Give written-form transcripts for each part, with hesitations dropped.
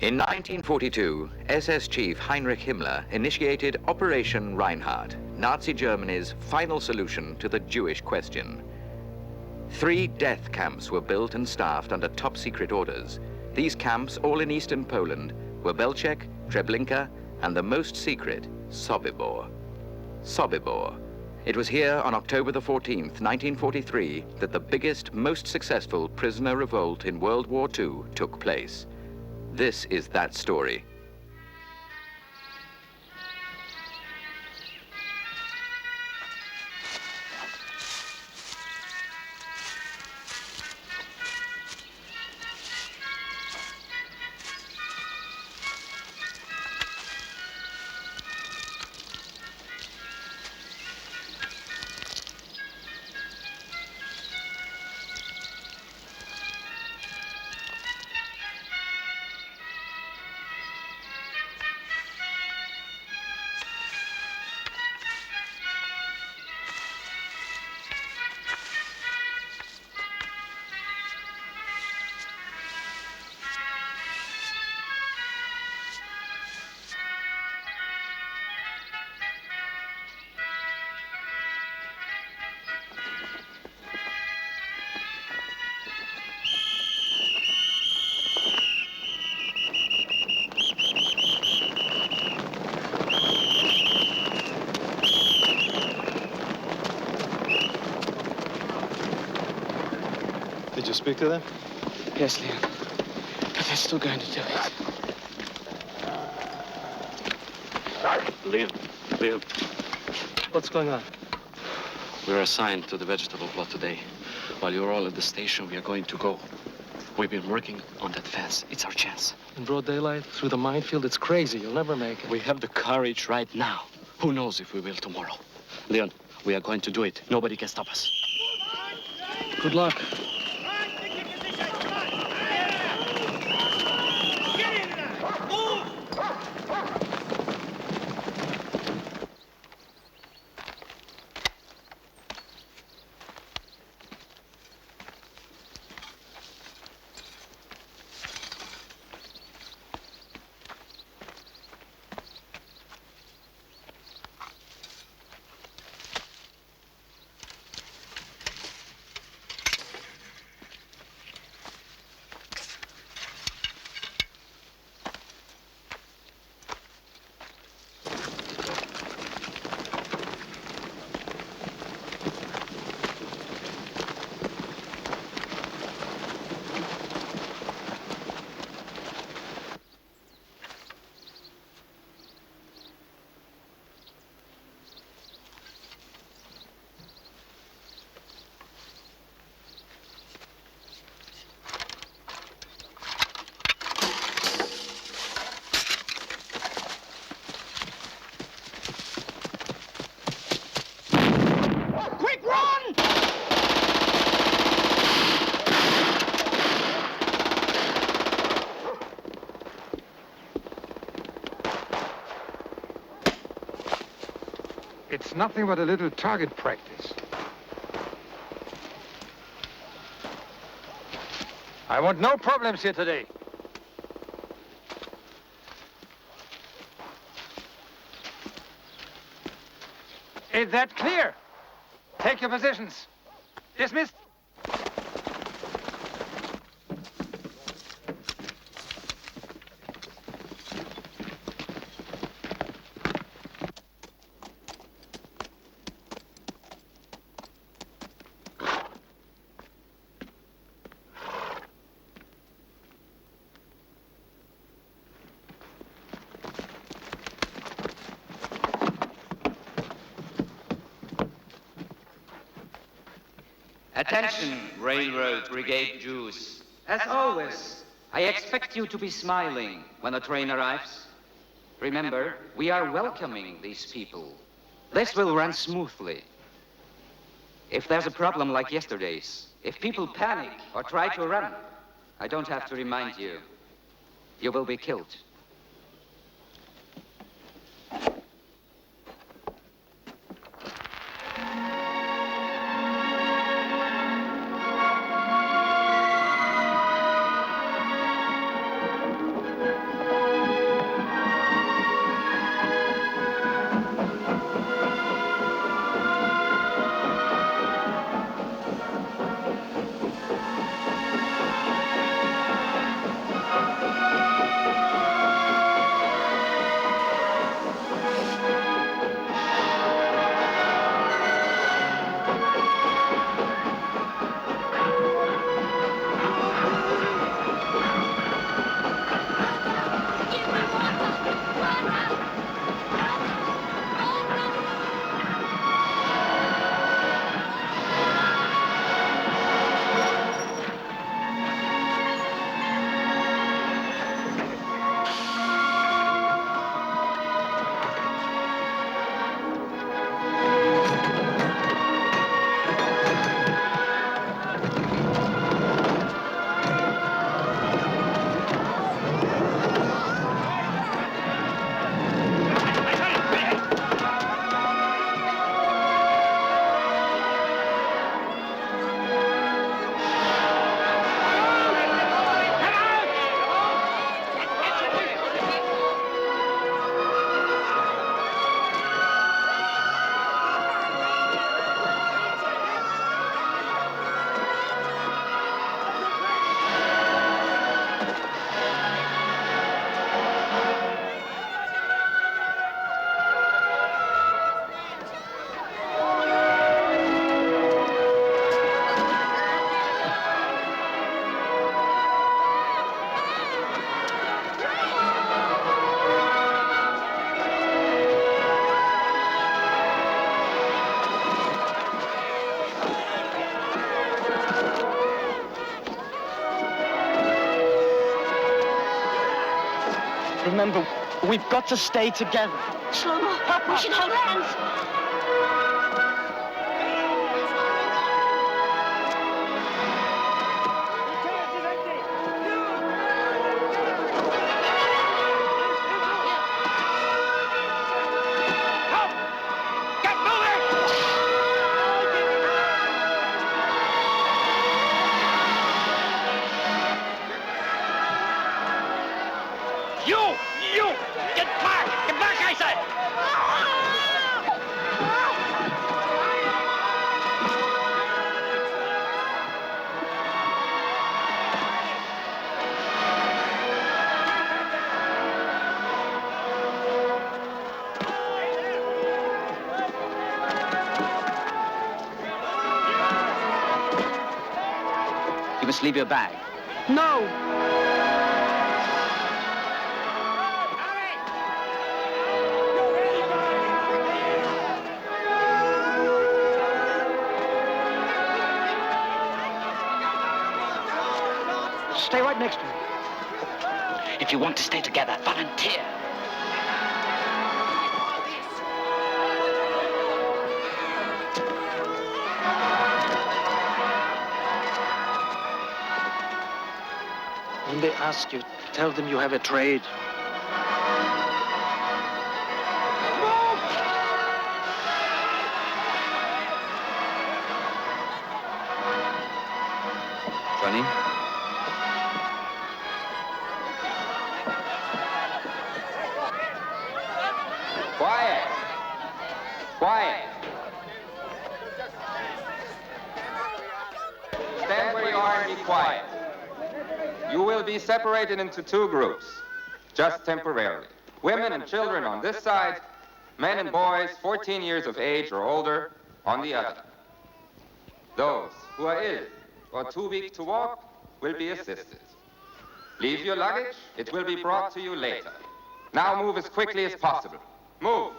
In 1942, SS Chief Heinrich Himmler initiated Operation Reinhardt, Nazi Germany's final solution to the Jewish question. 3 death camps were built and staffed under top-secret orders. These camps, all in eastern Poland, were Belchek, Treblinka, and the most secret, Sobibor. Sobibor. It was here on October the 14th, 1943, that the biggest, most successful prisoner revolt in World War II took place. This is that story. Did you speak to them? Yes, Leon. But they're still going to do it. Leon. What's going on? We were assigned to the vegetable plot today. While you're all at the station, we are going to go. We've been working on that fence. It's our chance. In broad daylight, through the minefield, it's crazy. You'll never make it. We have the courage right now. Who knows if we will tomorrow? Leon, we are going to do it. Nobody can stop us. Good luck. Quick, run! It's nothing but a little target practice. I want no problems here today. Is that clear? Take your positions. Dismissed. Attention, Railroad Brigade Jews. As always, I expect you to be smiling when the train arrives. Remember, we are welcoming these people. This will run smoothly. If there's a problem like yesterday's, if people panic or try to run, I don't have to remind you. You will be killed. Remember, we've got to stay together. Shlomo, we should hold hands. You must leave your bag. No! Stay right next to me. If you want to stay together, volunteer. When they ask you, tell them you have a trade. Johnny? Quiet! Quiet! Stand where you are and be quiet. You will be separated into two groups, just temporarily. Women and children on this side, men and boys 14 years of age or older on the other. Those who are ill or too weak to walk will be assisted. Leave your luggage, it will be brought to you later. Now move as quickly as possible. Move!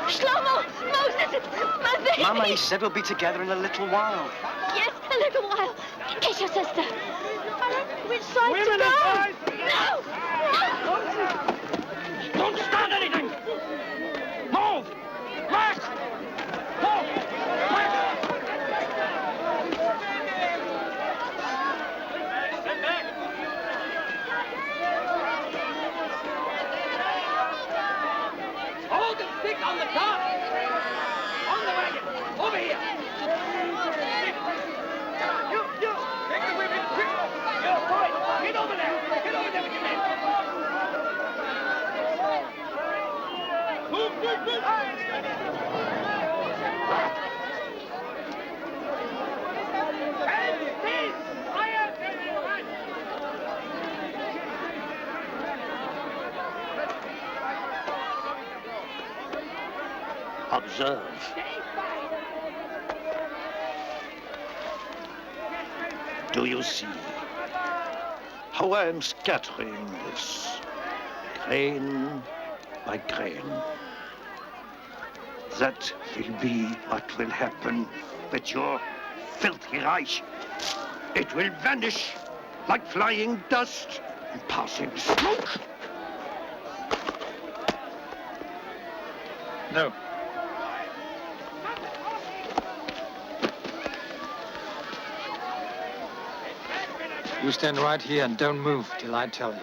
Shlomo! Moses! My baby! Mama, he said we'll be together in a little while. Yes, a little while. Kiss your sister. Which side Women to and go? boys! No! Don't stand anything! Move! March! Move! Hold the stick on the top! On the wagon! Over here! You! Take the women, quick! You, boy! Get over there! Get over there with your men! Move, quick, quick! Hands, please! Fire! Observe. Do you see how I am scattering this grain by grain? That will be what will happen with your filthy Reich. It will vanish like flying dust and passing smoke. No. You stand right here and don't move till I tell you.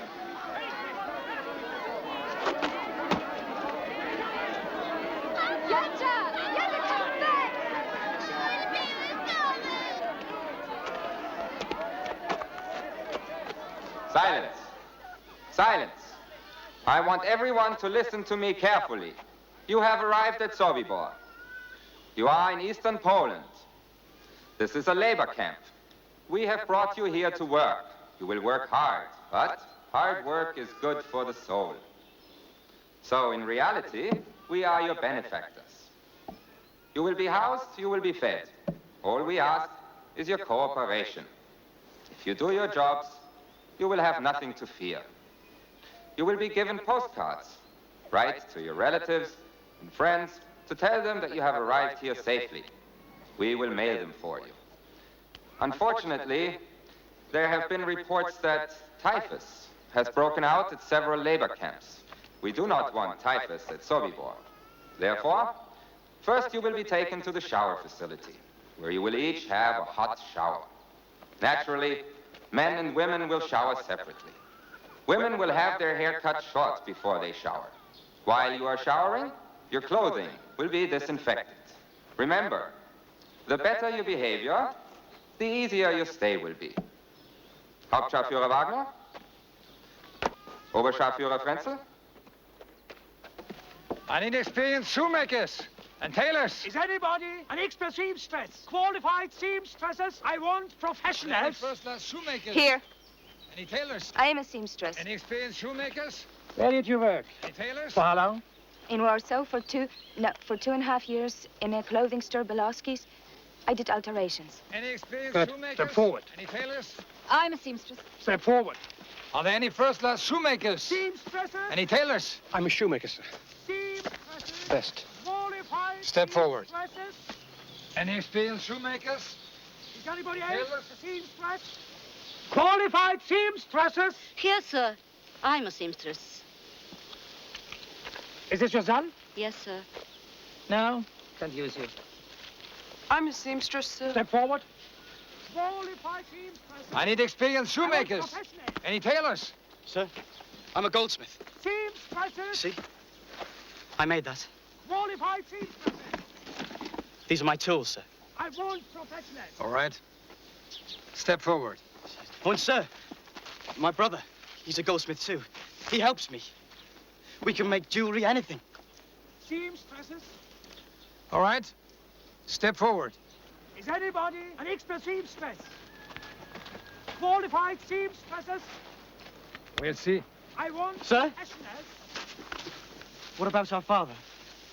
Silence. Silence. I want everyone to listen to me carefully. You have arrived at Sobibor. You are in eastern Poland. This is a labor camp. We have brought you here to work. You will work hard, but hard work is good for the soul. So in reality, we are your benefactors. You will be housed, you will be fed. All we ask is your cooperation. If you do your jobs, you will have nothing to fear. You will be given postcards. Write to your relatives and friends to tell them that you have arrived here safely. We will mail them for you. Unfortunately, there have been reports that typhus has broken out at several labor camps. We do not want typhus at Sobibor. Therefore, first you will be taken to the shower facility, where you will each have a hot shower. Naturally, men and women will shower separately. Women will have their hair cut short before they shower. While you are showering, your clothing will be disinfected. Remember, the better your behavior, the easier your stay will be. Hauptscharführer Wagner? Oberscharführer Frenzel? I need experienced shoemakers and tailors. Is anybody an expert seamstress? Qualified seamstresses? I want professionals. First-class shoemakers. Here. Any tailors? I am a seamstress. Any experienced shoemakers? Where did you work? Any tailors? For how long? In Warsaw for 2.5 years in a clothing store, Belowski's. I did alterations. Any experienced Good. shoemakers? Step forward. Any tailors? I'm a seamstress. Step forward. Are there any first-class shoemakers? Seamstresses? Any tailors? I'm a shoemaker, sir. Seamstresses? Best. Qualified Step forward. Any experienced shoemakers? Is anybody else Tailors? a seamstress? Qualified seamstresses? Yes, sir. I'm a seamstress. Is this your son? Yes, sir. No. Can't use you. I'm a seamstress, sir. Step forward. Qualified seamstresses. I need experienced I want shoemakers. professionals. Any tailors? Sir, I'm a goldsmith. Seamstresses. See? I made that. Qualified seamstresses. These are my tools, sir. I want professionals. All right. Step forward. Oh, and sir, my brother, he's a goldsmith too. He helps me. We can make jewelry, anything. Seamstresses. All right. Step forward. Is anybody an expert seamstress? Qualified seamstresses. We'll see. I want Sir? professionals. What about our father?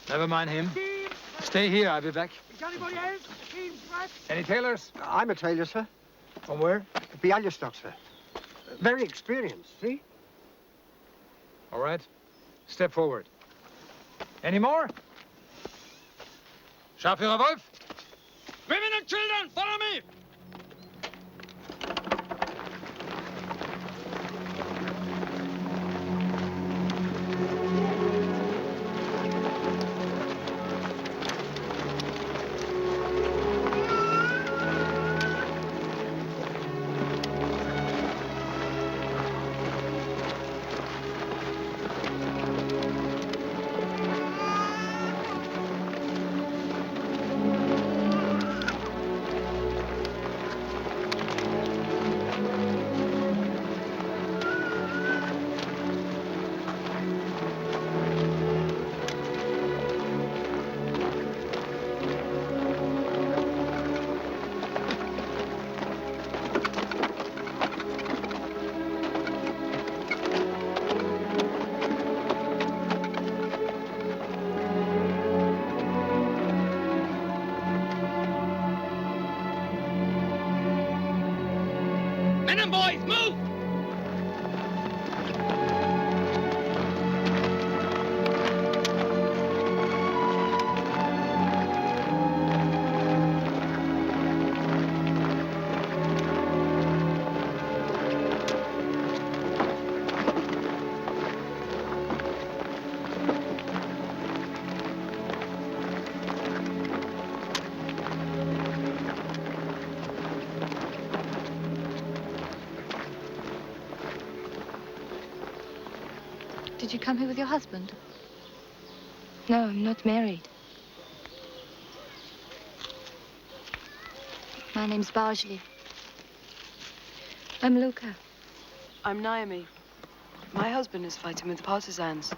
Never mind him. Seamstresses. Stay here. I'll be back. Is anybody else a seamstress? Any tailors? I'm a tailor, sir. From where? Bialystok, sir. Very experienced, see? All right. Step forward. Any more? Scharführer Wolf? Women and children, follow me! Men and boys, move! Did you come here with your husband? No, I'm not married. My name's Barjli. I'm Luca. I'm Naomi. My husband is fighting with the partisans.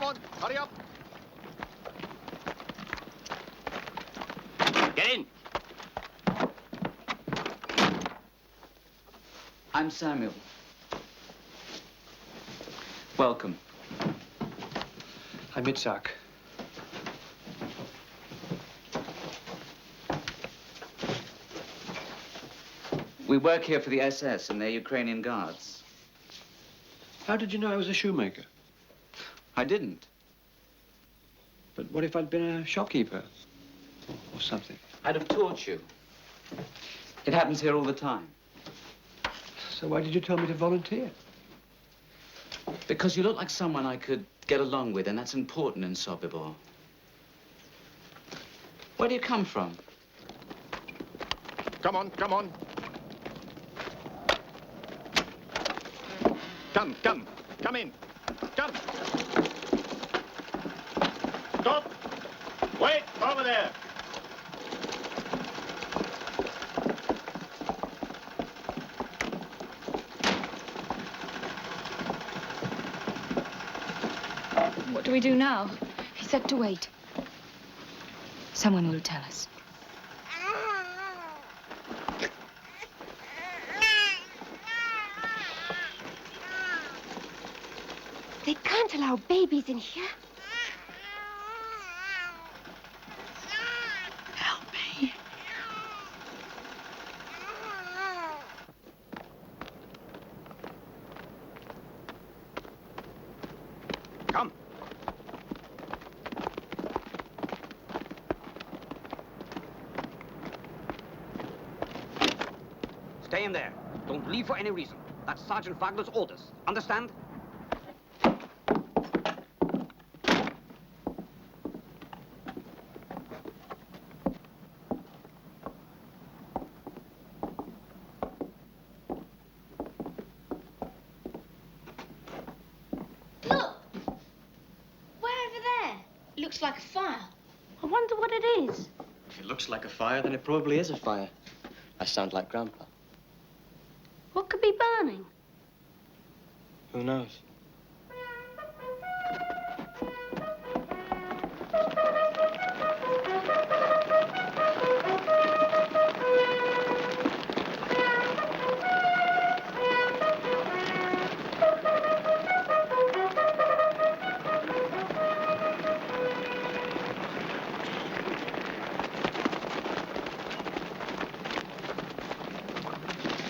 Come on, hurry up. Get in. I'm Samuel. Welcome. I'm Itzhak. We work here for the SS and their Ukrainian guards. How did you know I was a shoemaker? I didn't. But what if I'd been a shopkeeper? Or something? I'd have taught you. It happens here all the time. So why did you tell me to volunteer? Because you look like someone I could get along with, and that's important in Sobibor. Where do you come from? Come on, come on. Come, come, come in. Come. Stop. Wait, over there. What do we do now? He said to wait. Someone will tell us. They can't allow babies in here. Help me. Come. Stay in there. Don't leave for any reason. That's Sergeant Wagner's orders. Understand? Look! Way over there. Looks like a fire. I wonder what it is. If it looks like a fire, then it probably is a fire. I sound like Grandpa. What could be burning? Who knows?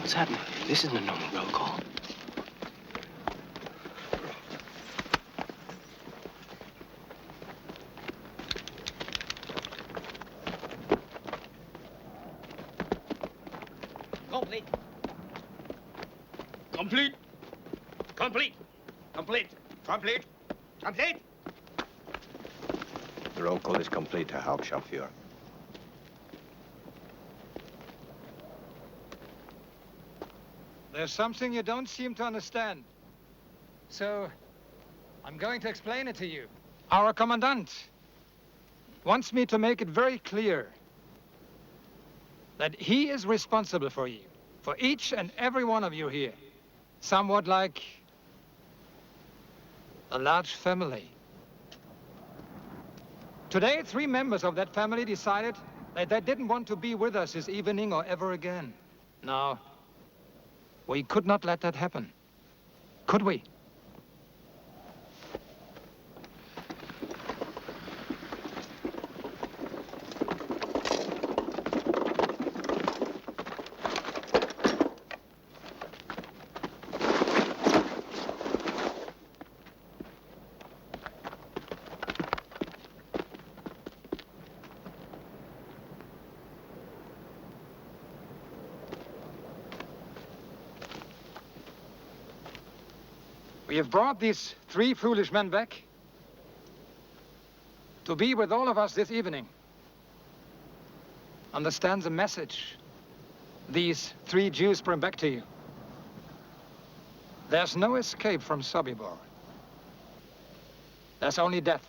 What's happening? This isn't a normal roll call. Complete. Complete. Complete. Complete. Complete. Complete. The roll call is complete, Herr Hauptscharführer. There's something you don't seem to understand. So, I'm going to explain it to you. Our commandant wants me to make it very clear that he is responsible for you, for each and every one of you here. Somewhat like a large family. Today, 3 members of that family decided that they didn't want to be with us this evening or ever again. Now, we could not let that happen, could we? We have brought these 3 foolish men back to be with all of us this evening. Understand the message these 3 Jews bring back to you. There's no escape from Sobibor. There's only death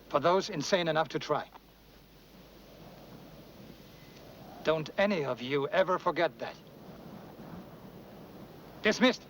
for those insane enough to try. Don't any of you ever forget that. Dismissed.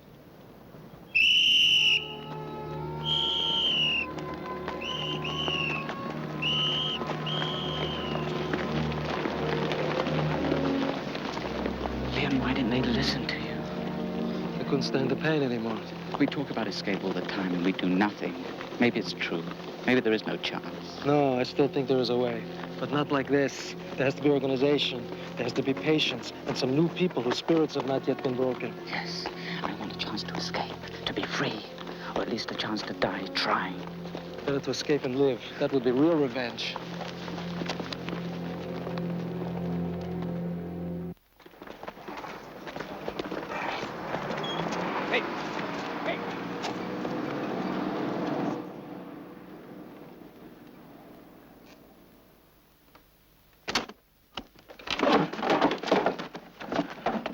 stand the pain anymore. We talk about escape all the time and we do nothing. Maybe it's true. Maybe there is no chance. No, I still think there is a way. But not like this. There has to be organization. There has to be patience. And some new people whose spirits have not yet been broken. Yes. I want a chance to escape, to be free. Or at least a chance to die trying. Better to escape and live. That would be real revenge. Hey! Hey!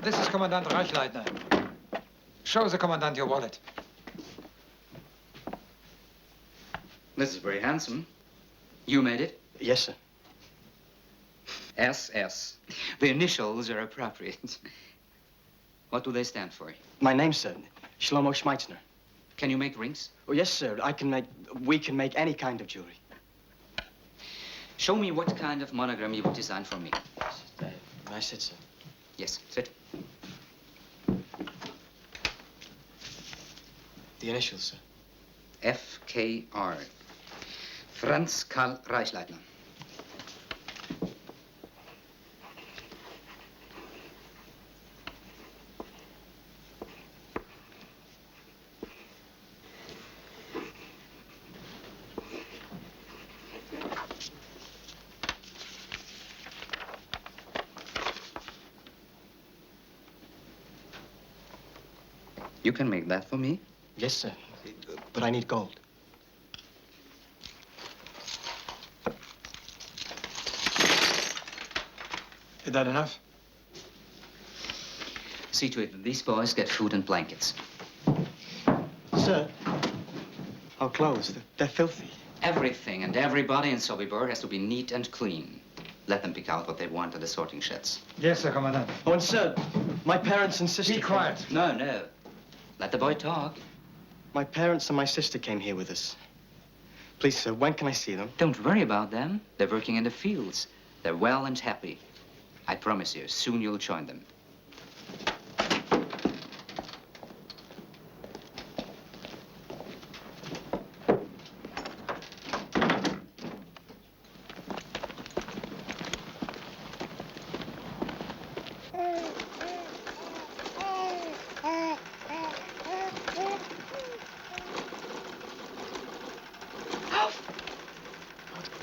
This is Commandant Reichleitner. Show the Commandant your wallet. This is very handsome. You made it? Yes, sir. SS. The initials are appropriate. What do they stand for? My name, sir. Shlomo Schmeitzner. Can you make rings? Oh, yes, sir. We can make any kind of jewelry. Show me what kind of monogram you would design for me. May I sit, sir? Yes, sit. The initials, sir. FKR. Franz Karl Reichleitner. You can make that for me? Yes, sir. But I need gold. Is that enough? See to it that these boys get food and blankets. Sir, our clothes, they're filthy. Everything and everybody in Sobibor has to be neat and clean. Let them pick out what they want at the sorting sheds. Yes, sir, Commandant. Oh, and sir, my parents and sister... Be quiet. No, no. Let the boy talk. My parents and my sister came here with us. Please, sir, when can I see them? Don't worry about them. They're working in the fields. They're well and happy. I promise you, soon you'll join them.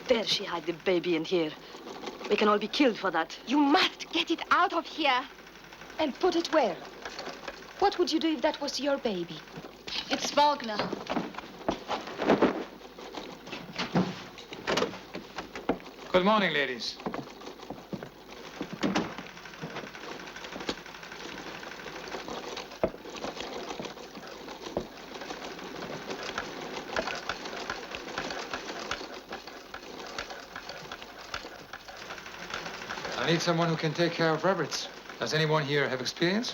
Dare she hide the baby in here? We can all be killed for that. You must get it out of here. And put it where? What would you do if that was your baby? It's Wagner. Good morning, ladies. I need someone who can take care of rabbits. Does anyone here have experience?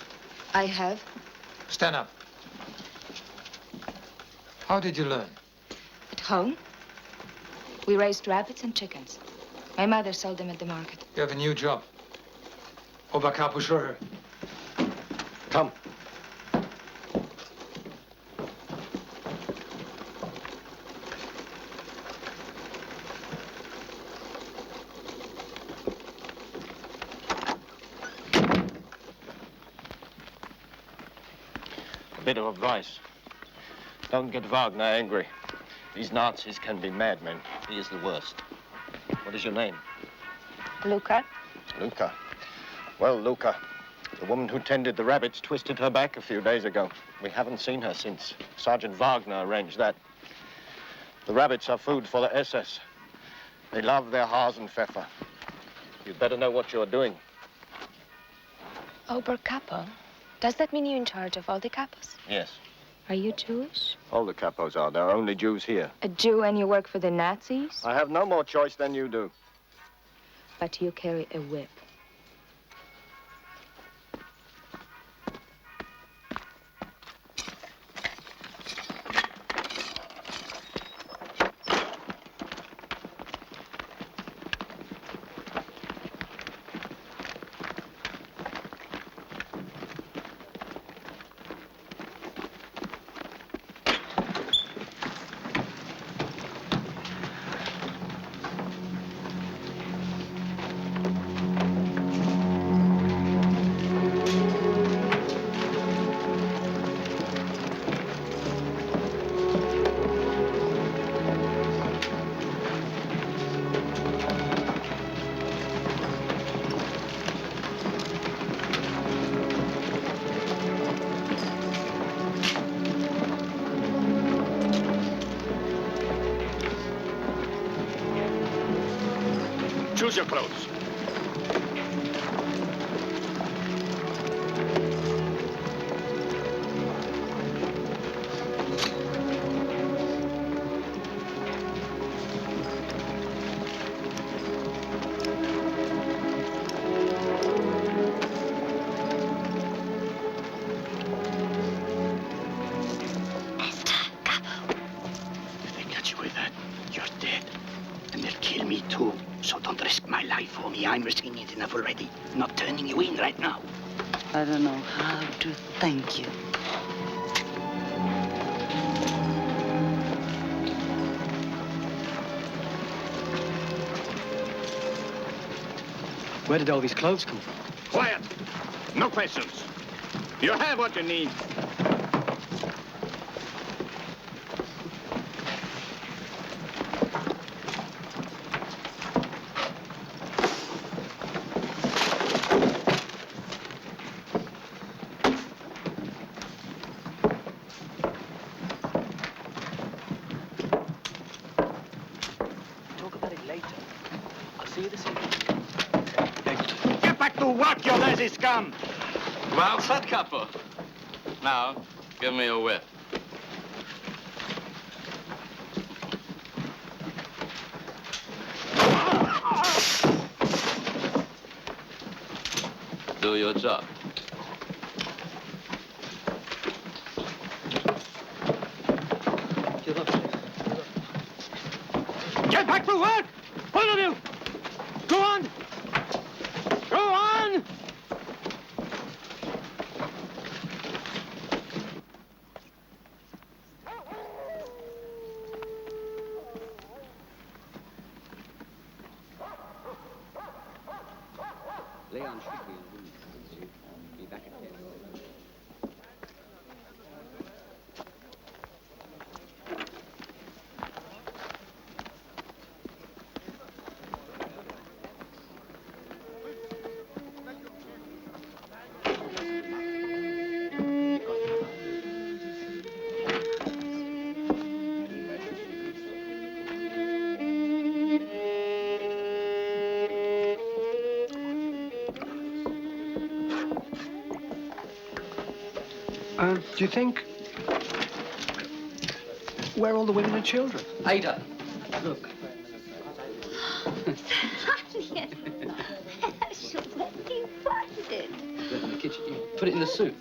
I have. Stand up. How did you learn? At home, we raised rabbits and chickens. My mother sold them at the market. You have a new job. Oberkapuschere. Come. Bit of advice. Don't get Wagner angry. These Nazis can be madmen. He is the worst. What is your name? Luca. Luca. Well, Luca, the woman who tended the rabbits twisted her back a few days ago. We haven't seen her since. Sergeant Wagner arranged that. The rabbits are food for the SS. They love their Hasenpfeffer. You'd better know what you're doing. Oberkapo? Does that mean you're in charge of all the capos? Yes. Are you Jewish? All the capos are. There are only Jews here. A Jew and you work for the Nazis? I have no more choice than you do. But you carry a whip. Choose your clothes. If they catch you with that, you're dead. And they'll kill me too. So don't risk my life for me. I'm risking it enough already. I'm not turning you in right now. I don't know how to thank you. Where did all these clothes come from? Quiet! No questions. You have what you need. Talk about it later. I'll see you this evening. Get back to work, you lazy scum! Well said, Capo. Now, give me a whip. Do your job. Give up. Get back to work! All of you! Go on! Go on! Leon should be in the room. Be back at 10. Do you think... Where are all the women and children? Ada, look. So where do you find it? In the kitchen. You put it in the soup.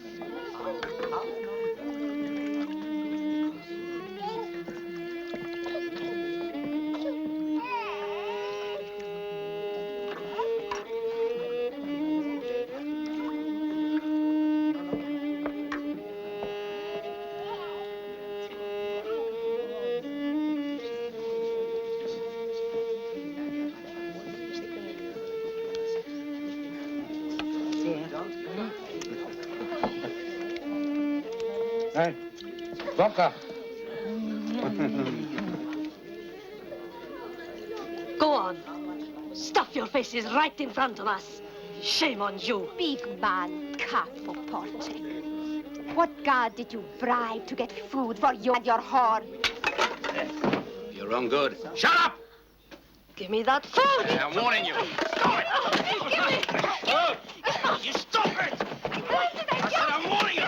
Hey, vodka. Go on. Stuff your faces right in front of us. Shame on you. Big man, cat for porting. What god did you bribe to get food for you and your whore? You're wrong good. Shut up! Give me that food. I'm warning you. Stop it! Give me. Oh, you stop it! I said I'm warning you.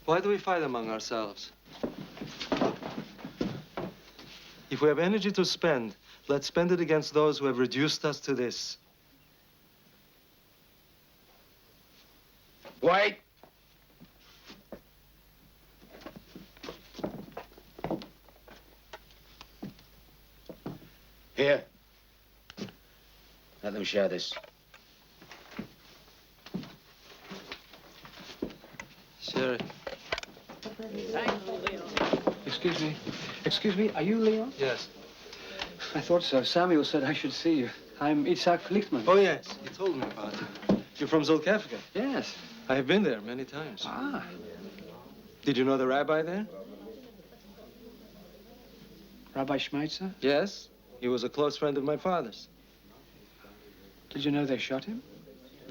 Why do we fight among ourselves? If we have energy to spend, let's spend it against those who have reduced us to this. Wait. Here. Let them share this. Sure. Excuse me. Excuse me, are you Leon? Yes. I thought so. Samuel said I should see you. I'm Isaac Lichtman. Oh, yes. You told me about it. You're from Zolkevka? Yes. I have been there many times. Ah. Did you know the rabbi there? Rabbi Schmeitzer? Yes. He was a close friend of my father's. Did you know they shot him?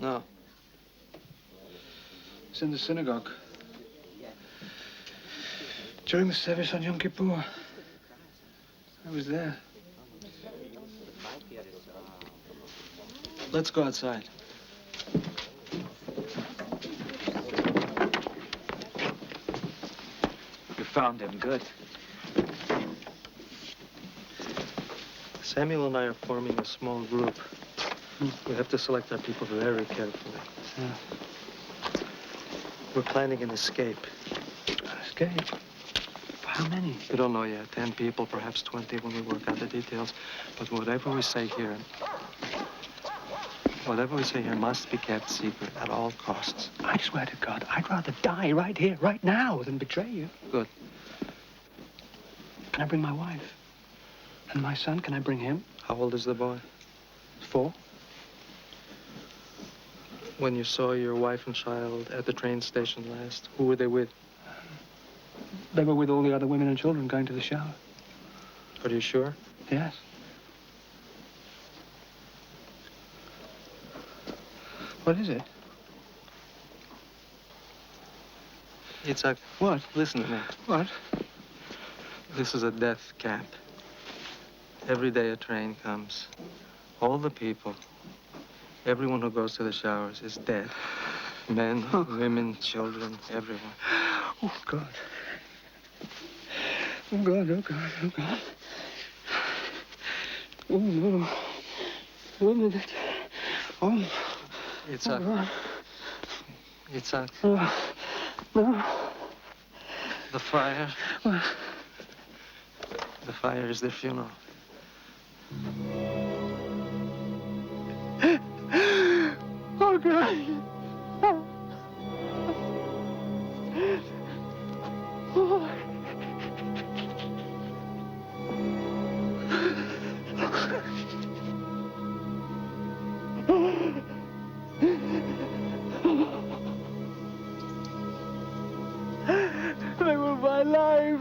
No. It's in the synagogue. During the service on Yom Kippur. I was there. Let's go outside. You found him. Good. Samuel and I are forming a small group. We have to select our people very carefully. We're planning an escape. Escape? How many? We don't know yet. 10 people, perhaps 20 when we work out the details. But whatever we say here must be kept secret at all costs. I swear to God, I'd rather die right here, right now, than betray you. Good. Can I bring my wife? And my son, can I bring him? How old is the boy? 4. When you saw your wife and child at the train station last, who were they with? They were with all the other women and children going to the shower. Are you sure? Yes. What is it? Itzhak. What? Listen to me. What? This is a death camp. Every day a train comes. All the people, everyone who goes to the showers is dead. Men, women, children, everyone. Oh, God. Oh, God, oh, God, oh, God. Oh, no. Women. Oh. Itzhak. Oh, God. Itzhak. Oh, no. The fire. What? The fire is their funeral. Oh, God. Oh. They were my life.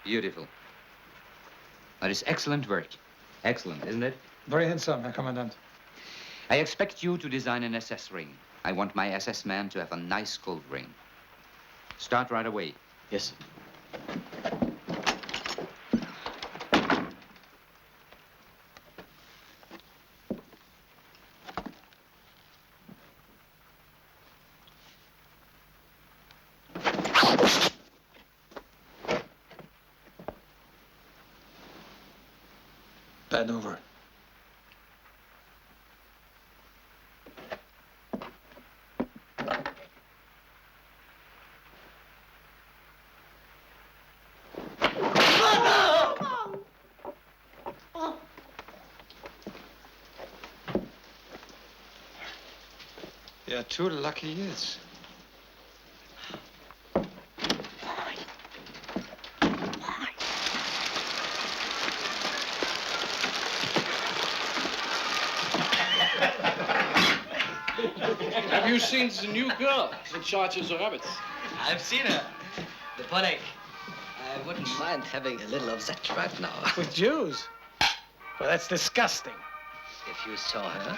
Beautiful. That is excellent work. Excellent, isn't it? Very handsome, Herr Commandant. I expect you to design an SS ring. I want my SS man to have a nice gold ring. Start right away. Yes, sir. Bend over. You're too lucky is. Have you seen the new girl in charge of the rabbits? I've seen her. The Polek. I wouldn't mind having a little of that right now. With Jews? Well, that's disgusting. If you saw her.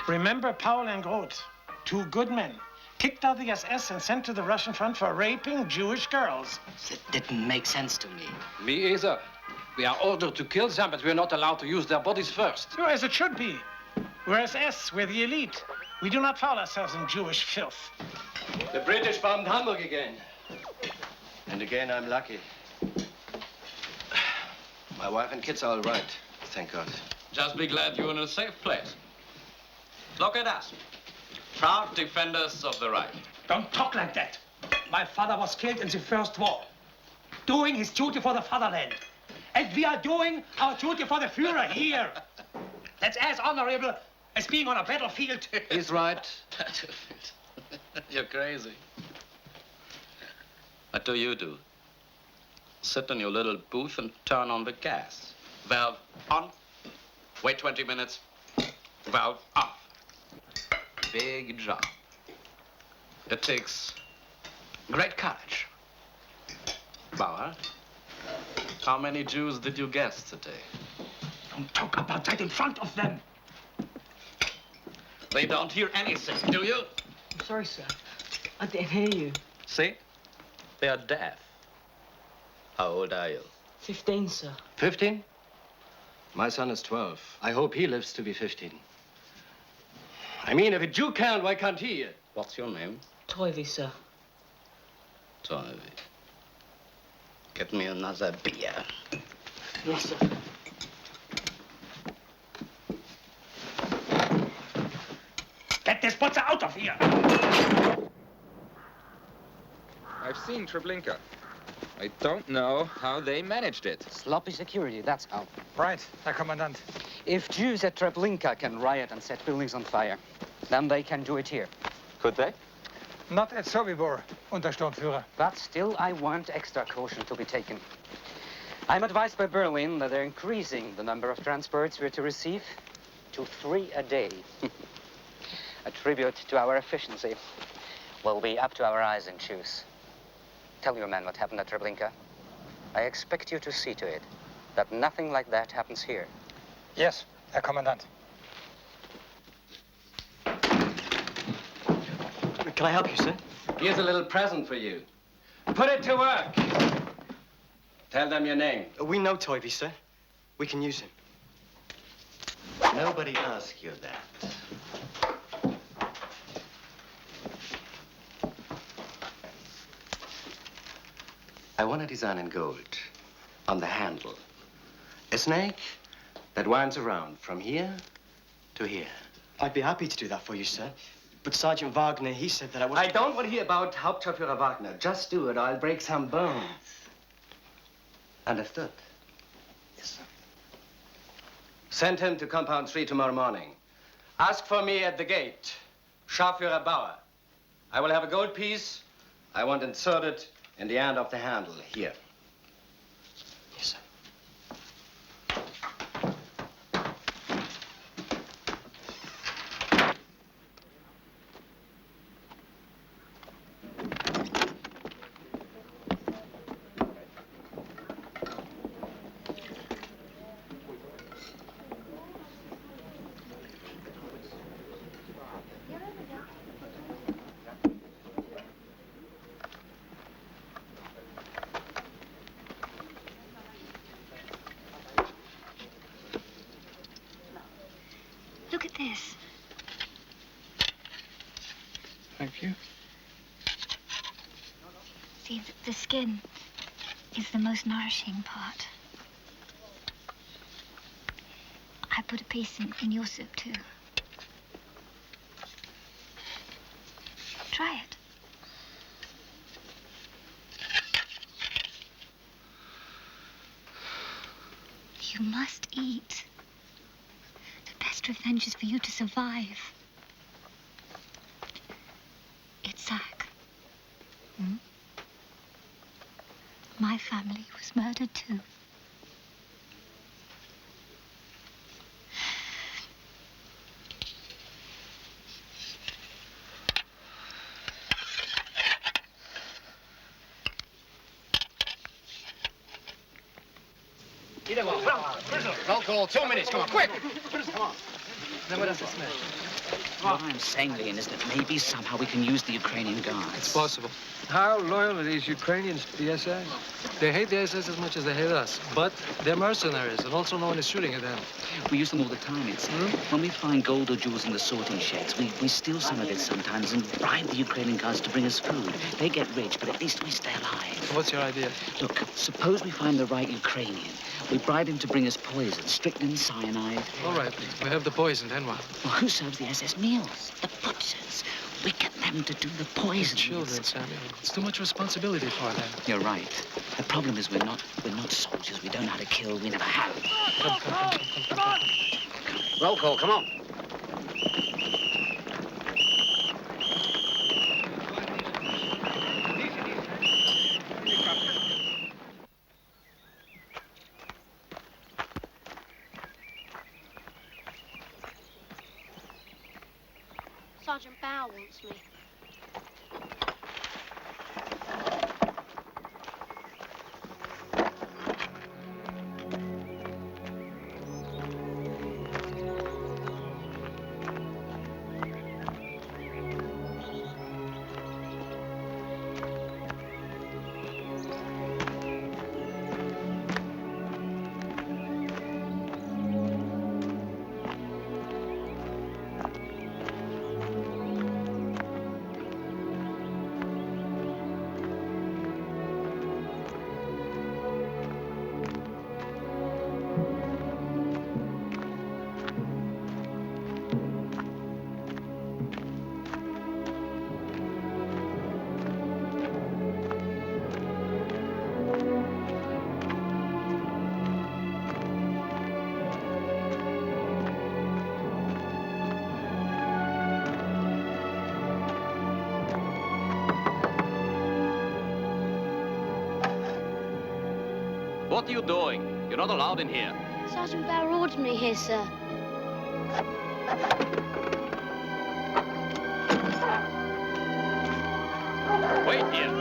Remember Paul and Groth, 2 good men. Kicked out of the SS and sent to the Russian front for raping Jewish girls. That didn't make sense to me. Me either. We are ordered to kill them, but we're not allowed to use their bodies first. So as it should be. We're SS, we're the elite. We do not foul ourselves in Jewish filth. The British bombed Hamburg again. And again, I'm lucky. My wife and kids are all right, thank God. Just be glad you're in a safe place. Look at us. Proud defenders of the right. Don't talk like that. My father was killed in the First War, doing his duty for the fatherland. And we are doing our duty for the Führer here. That's as honorable as being on a battlefield. He's right. Battlefield. You're crazy. What do you do? Sit in your little booth and turn on the gas. Valve on. Wait 20 minutes. Valve off. Big job. It takes great courage. Bauer, how many Jews did you guess today? Don't talk about that in front of them. They don't hear anything, do you? I'm sorry, sir. I didn't hear you. See? They are deaf. How old are you? 15, sir. 15? My son is 12. I hope he lives to be 15. I mean, if a Jew can't, why can't he? What's your name? Toivy, sir. Toivy. Get me another beer. Yes, sir. Get this butcher out of here! I've seen Treblinka. I don't know how they managed it. Sloppy security, that's how. Right, Herr Kommandant. If Jews at Treblinka can riot and set buildings on fire, then they can do it here. Could they? Not at Sobibor, Untersturmführer. But still, I want extra caution to be taken. I'm advised by Berlin that they're increasing the number of transports we're to receive to 3 a day. A tribute to our efficiency. We'll be up to our eyes in shoes. Tell your men what happened at Treblinka. I expect you to see to it that nothing like that happens here. Yes, Herr Kommandant. Can I help you, sir? Here's a little present for you. Put it to work. Tell them your name. We know Toivy, sir. We can use him. Nobody asked you that. I want a design in gold on the handle. A snake that winds around from here to here. I'd be happy to do that for you, sir. But Sergeant Wagner, he said that I was... I don't want to hear about Hauptscharführer Wagner. Just do it or I'll break some bones. Understood? Yes, sir. Send him to Compound 3 tomorrow morning. Ask for me at the gate. Scharführer Bauer. I will have a gold piece. I want inserted in the end of the handle here. Yes, sir. Look at this. Thank you. See, the skin is the most nourishing part. I put a piece in your soup, too. Try it. You must eat. The best revenge is for you to survive. Itzhak. My family was murdered too. Roll call, 2 minutes, come on, quick! Come on. Then what does this mean? What I'm saying, Leon, is that maybe somehow we can use the Ukrainian guards. It's possible. How loyal are these Ukrainians to the SS? They hate the SS as much as they hate us, but they're mercenaries, and also no one is shooting at them. We use them all the time, it's when we find gold or jewels in the sorting sheds, we steal some of it sometimes and bribe the Ukrainian guards to bring us food. They get rich, but at least we stay alive. What's your idea? Look, suppose we find the right Ukrainian. We bribe him to bring us poison, strychnine, cyanide. All right, we have the poison, then what? Well, who serves the SS meals? The butchers. We get them to do the poison. Children, Samuel. It's too much responsibility for them. You're right. The problem is we're not soldiers. We don't know how to kill. We never have. Come on. Roll call, come on. Sergeant Bow wants me. What are you doing? You're not allowed in here. Sergeant Bow ordered me here, sir. Wait here.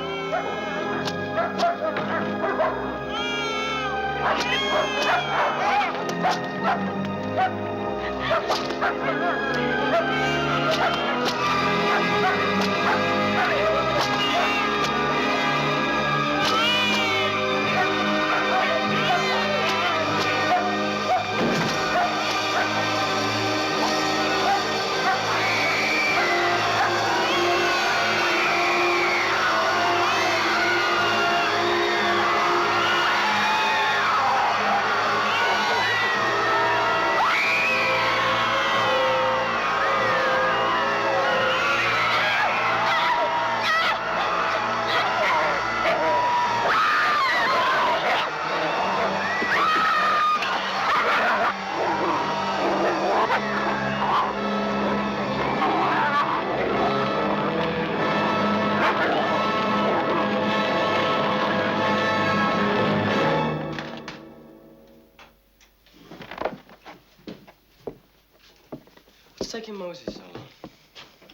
What's taking Moses so long?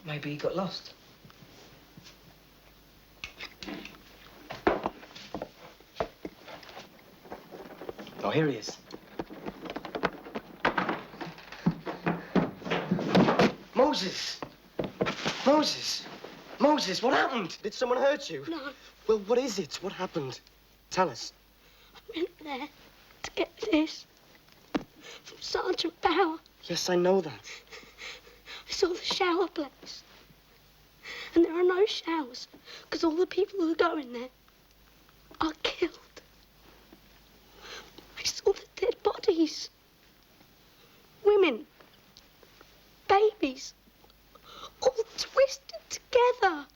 Maybe he got lost. Oh, here he is. Moses! Moses! Moses, what happened? Did someone hurt you? No. Well, what is it? What happened? Tell us. I went there to get this from Sergeant Bow. Yes, I know that. I saw the shower place. And there are no showers because all the people who go in there are killed. I saw the dead bodies. Women. Babies. All twisted together.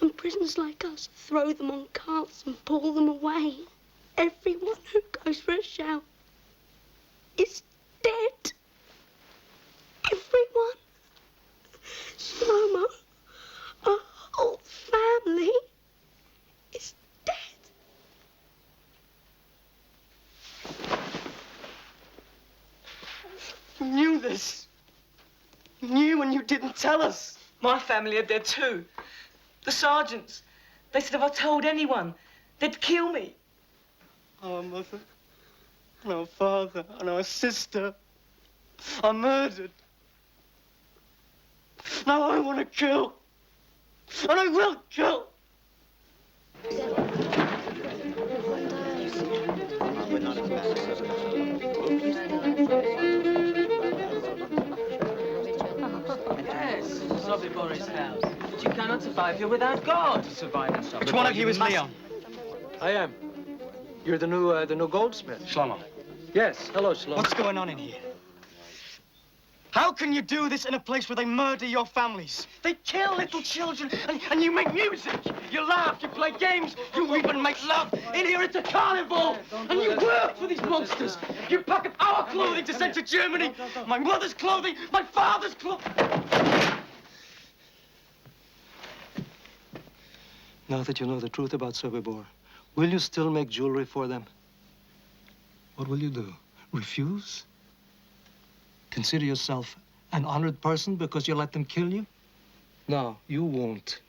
And prisoners like us throw them on carts and pull them away. Everyone who goes for a shower is dead. Everyone. Slow-mo, our whole family is dead. You knew this. You knew and you didn't tell us. My family are dead too. The sergeants. They said if I told anyone, they'd kill me. Our mother, and our father, and our sister. I'm murdered. Now I want to kill. And I will kill. Yes, Sobibor's house. But you cannot survive here without God. Survive in Sobibor. Which one of you is Leon? I am. You're the new goldsmith. Shlomo. Yes. Hello, Shlomo. What's going on in here? How can you do this in a place where they murder your families? They kill little children, and you make music. You laugh, you play games, you even make love. In here, it's a carnival, and you work for these monsters. You pack up our clothing to send to Germany. My mother's clothing, my father's clothing. Now that you know the truth about Sobibor, will you still make jewelry for them? What will you do? Refuse? Consider yourself an honored person because you let them kill you? No, you won't,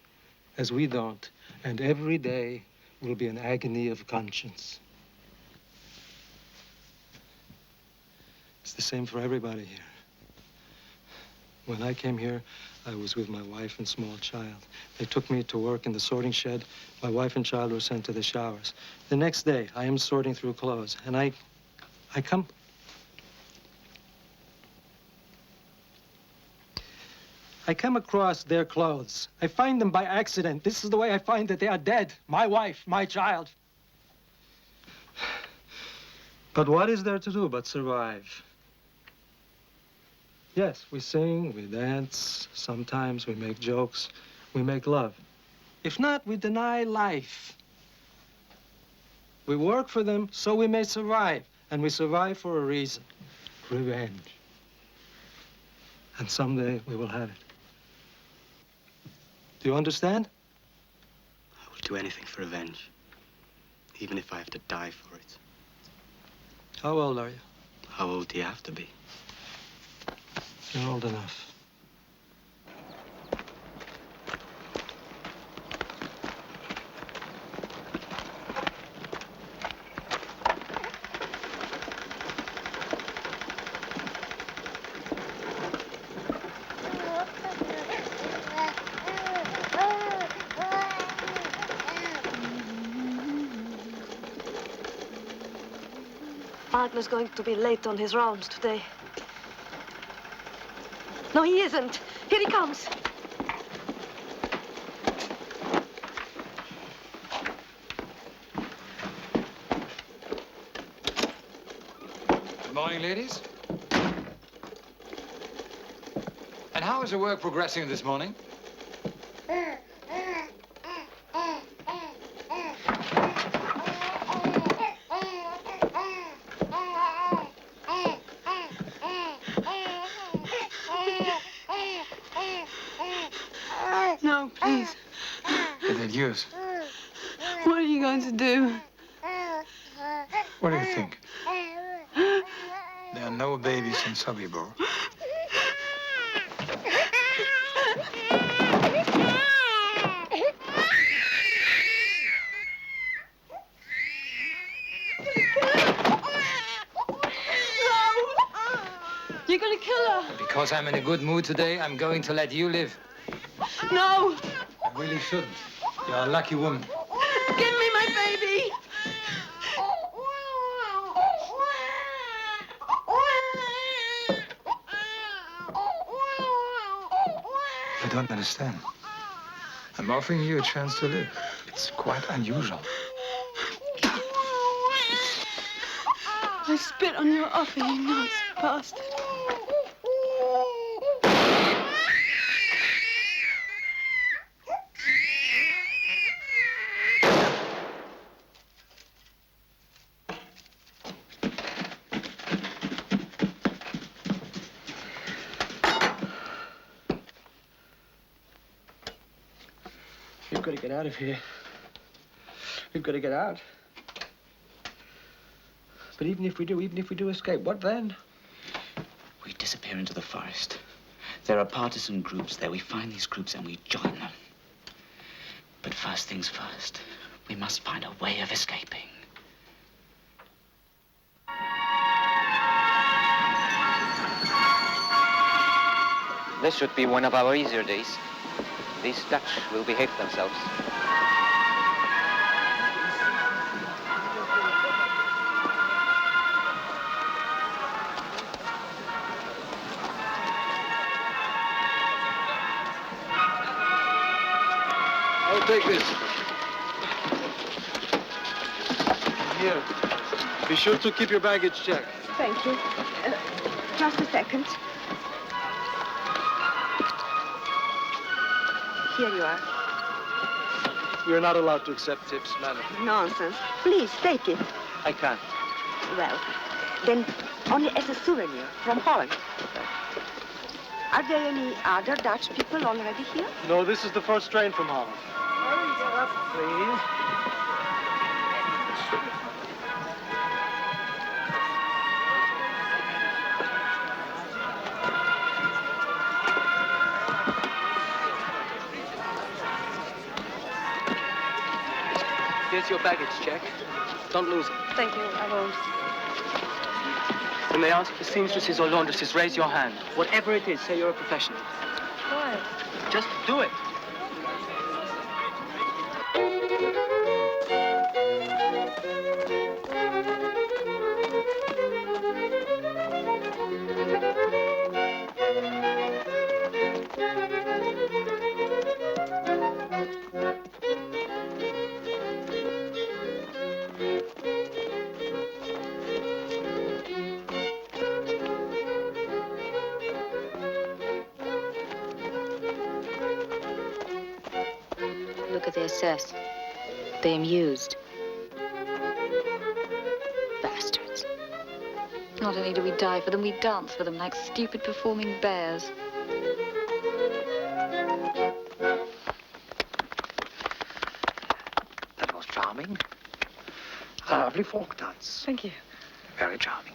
as we don't. And every day will be an agony of conscience. It's the same for everybody here. When I came here, I was with my wife and small child. They took me to work in the sorting shed. My wife and child were sent to the showers. The next day, I am sorting through clothes, and I come across their clothes. I find them by accident. This is the way I find that they are dead. My wife, my child. But what is there to do but survive? Yes, we sing, we dance, sometimes we make jokes, we make love. If not, we deny life. We work for them so we may survive, and we survive for a reason, revenge. And someday we will have it. Do you understand? I will do anything for revenge, even if I have to die for it. How old are you? How old do you have to be? You're old enough. Wagner's going to be late on his rounds today. No, he isn't. Here he comes. Good morning, ladies. And how is the work progressing this morning? No, please. Adios. What are you going to do? What do you think? There are no babies in Sobibor. You're going to kill her. Because I'm in a good mood today, I'm going to let you live. No. I really shouldn't. You're a lucky woman. Give me my baby. I don't understand. I'm offering you a chance to live. It's quite unusual. I spit on your offer, you Nazi bastard. We've got to get out of here. We've got to get out. But even if we do escape, what then? We disappear into the forest. There are partisan groups there. We find these groups and we join them. But first things first, we must find a way of escaping. This should be one of our easier days. These Dutch will behave themselves. I'll take this. Here. Be sure to keep your baggage checked. Thank you. Just a second. Here you are. We're not allowed to accept tips, madam. Nonsense. Please, take it. I can't. Well, then only as a souvenir from Holland. Are there any other Dutch people already here? No, this is the first train from Holland. Hurry up, please. Here's your baggage check. Don't lose it. Thank you, I won't. When they ask for seamstresses or laundresses, raise your hand. Whatever it is, say you're a professional. Why? Just do it. Look at their cess. They amused. Bastards. Not only do we die for them, we dance for them like stupid performing bears. That was charming. A lovely folk dance. Thank you. Very charming.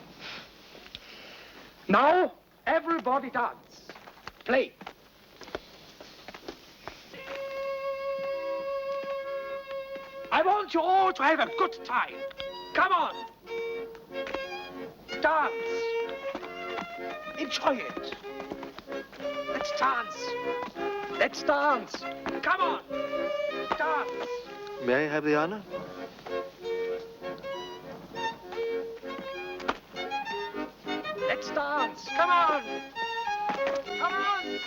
Now, everybody dance. Play. I want you all to have a good time. Come on. Dance. Enjoy it. Let's dance. Let's dance. Come on. Dance. May I have the honor? Let's dance. Come on. Come on.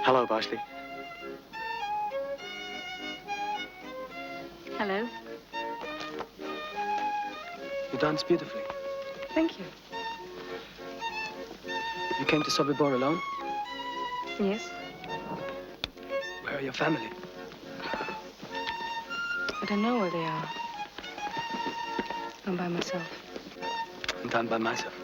Hello, Bashley. Hello. You dance beautifully. Thank you. You came to Sobibor alone? Yes. Where are your family? I don't know where they are. I'm by myself. And I'm by myself.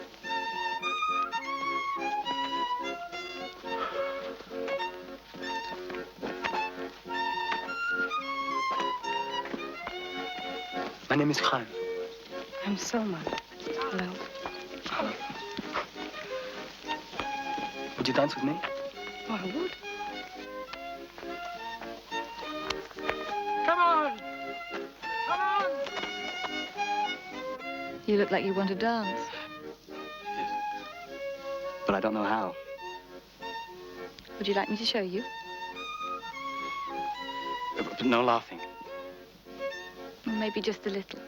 My name is Khan. I'm Selma. Hello. Hello. Would you dance with me? Oh, I would. Come on! Come on! You look like you want to dance. But I don't know how. Would you like me to show you? But no laughing. Or maybe just a little.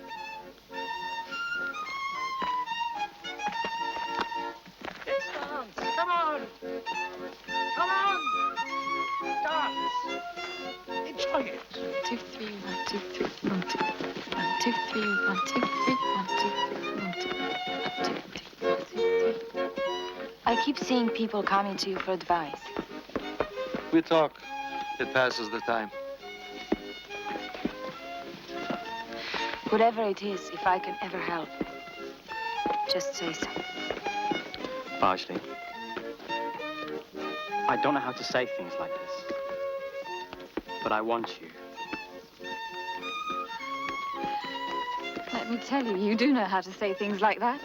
Let's dance. Come on. Come on. Dance. Enjoy it. 1, 2, 3, 1, 2, 3, 1, 2, 1, 2, 3, 1, 2, 3, 1, 2, 3, 1, 2, 1, 2, 3, 1, 2, 3. I keep seeing people coming to you for advice. We talk. It passes the time. Whatever it is, if I can ever help, just say so. Parsley, I don't know how to say things like this, but I want you. Let me tell you, you do know how to say things like that.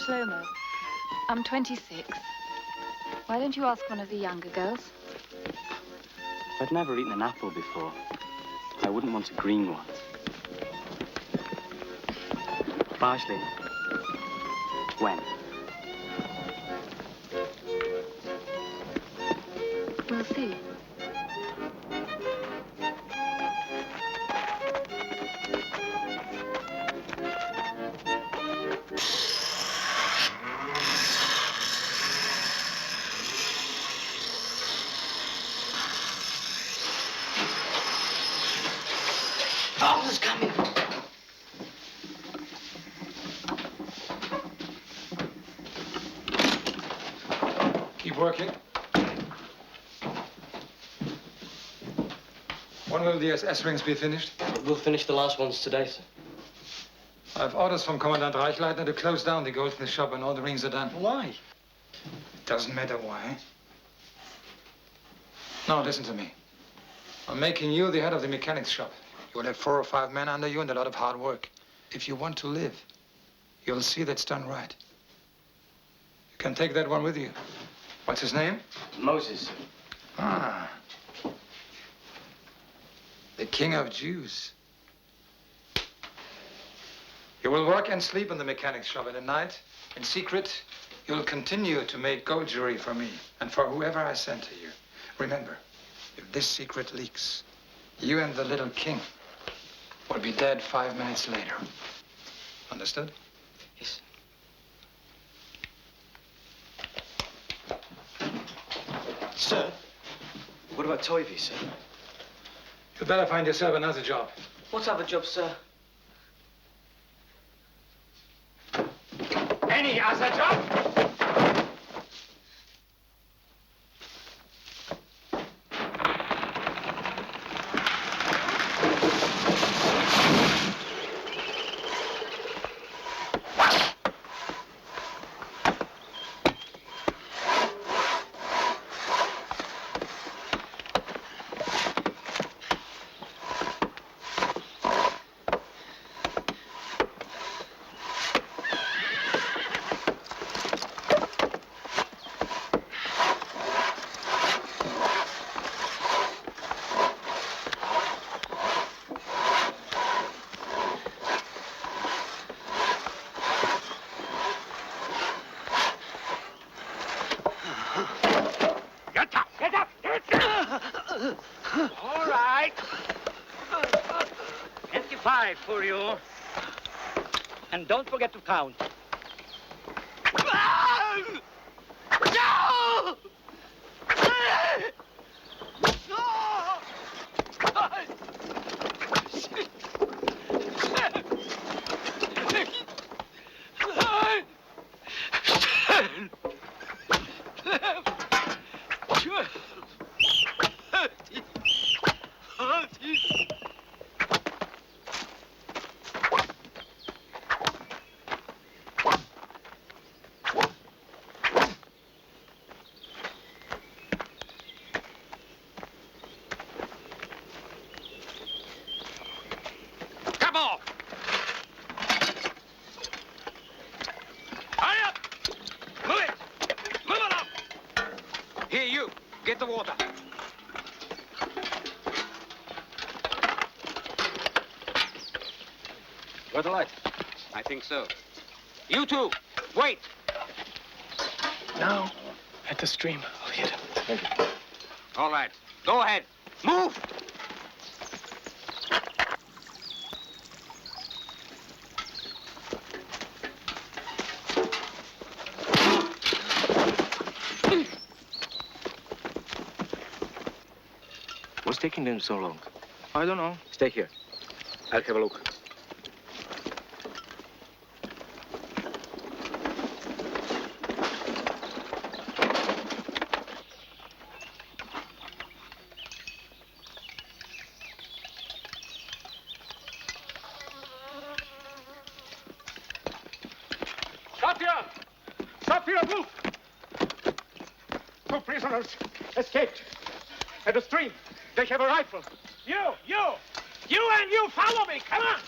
Shlomo, I'm 26. Why don't you ask one of the younger girls? I've never eaten an apple before. I wouldn't want a green one. Parsley, When? We'll see. Who's coming? Keep working. When will the SS rings be finished? We'll finish the last ones today, sir. I have orders from Commandant Reichleitner to close down the goldsmith shop when all the rings are done. Why? Doesn't matter why. No, listen to me. I'm making you the head of the mechanics shop. You will have 4 or 5 men under you and a lot of hard work. If you want to live, you'll see that's done right. You can take that one with you. What's his name? Moses. Ah. The King of Jews. You will work and sleep in the mechanics shop, and at night, in secret, you'll continue to make gold jewelry for me and for whoever I send to you. Remember, if this secret leaks, you and the little king will be dead 5 minutes later. Understood? Yes. Sir, what about Toivy, sir? You'd better find yourself another job. What other job, sir? Any other job? All right. 25 for you. And don't forget to count. Come on! Hurry up! Move it! Move it up! Here, you. Get the water. Got the light? I think so. You two, wait. Now, at the stream. I'll hit him. Thank you. All right. Go ahead. Move! What's taking them so long? I don't know. Stay here. I'll have a look. Stop here! Stop here, move! 2 prisoners escaped at the stream. They have a rifle. You and you follow me, come on!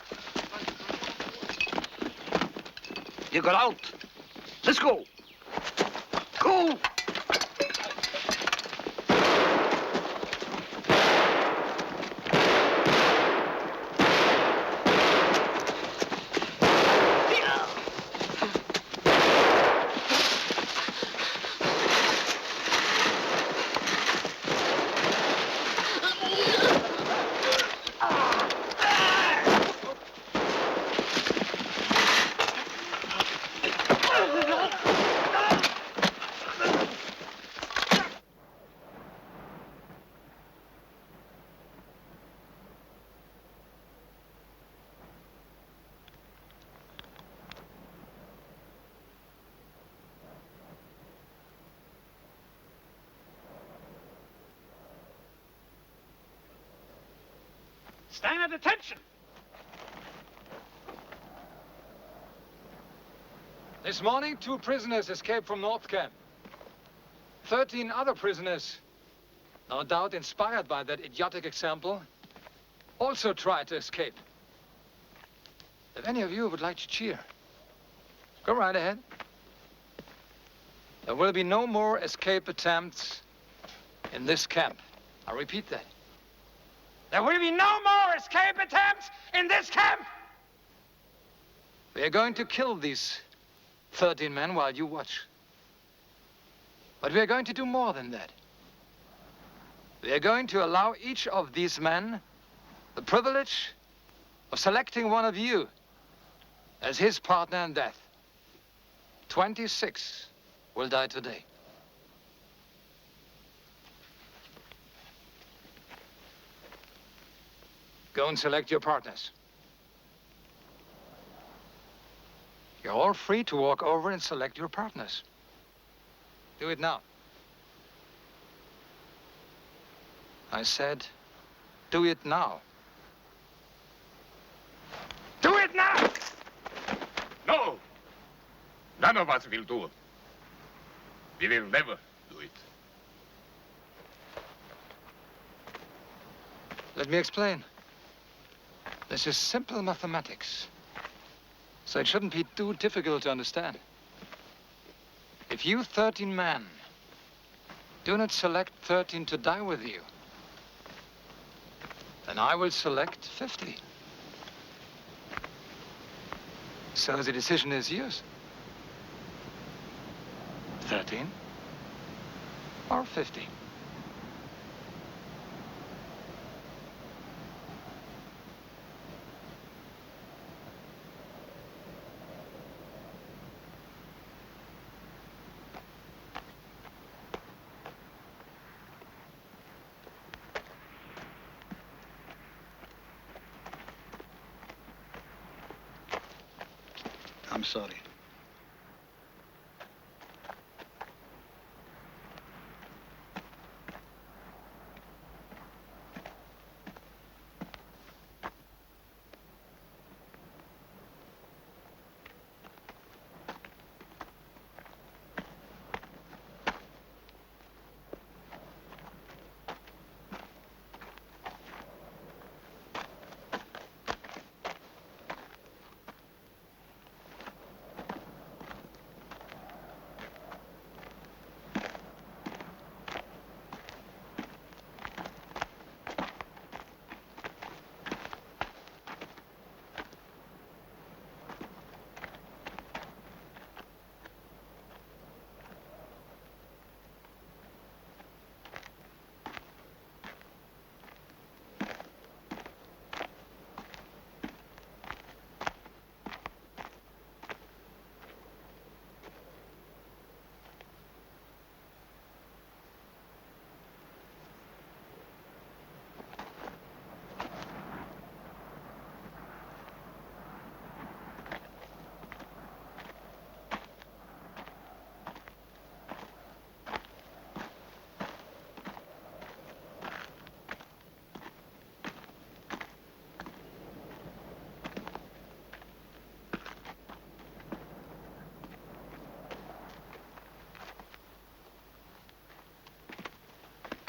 You got out. Let's go. Go! Stand at attention. This morning, 2 prisoners escaped from North Camp. 13 other prisoners, no doubt inspired by that idiotic example, also tried to escape. If any of you would like to cheer, go right ahead. There will be no more escape attempts in this camp. I repeat that. There will be no more escape attempts in this camp. We are going to kill these 13 men while you watch. But we are going to do more than that. We are going to allow each of these men the privilege of selecting one of you as his partner in death. 26 will die today. Go and select your partners. You're all free to walk over and select your partners. Do it now. I said, do it now. Do it now! No! None of us will do it. We will never do it. Let me explain. This is simple mathematics, so it shouldn't be too difficult to understand. If you 13 men do not select 13 to die with you, then I will select 50. So the decision is yours. 13 or 50. I'm sorry.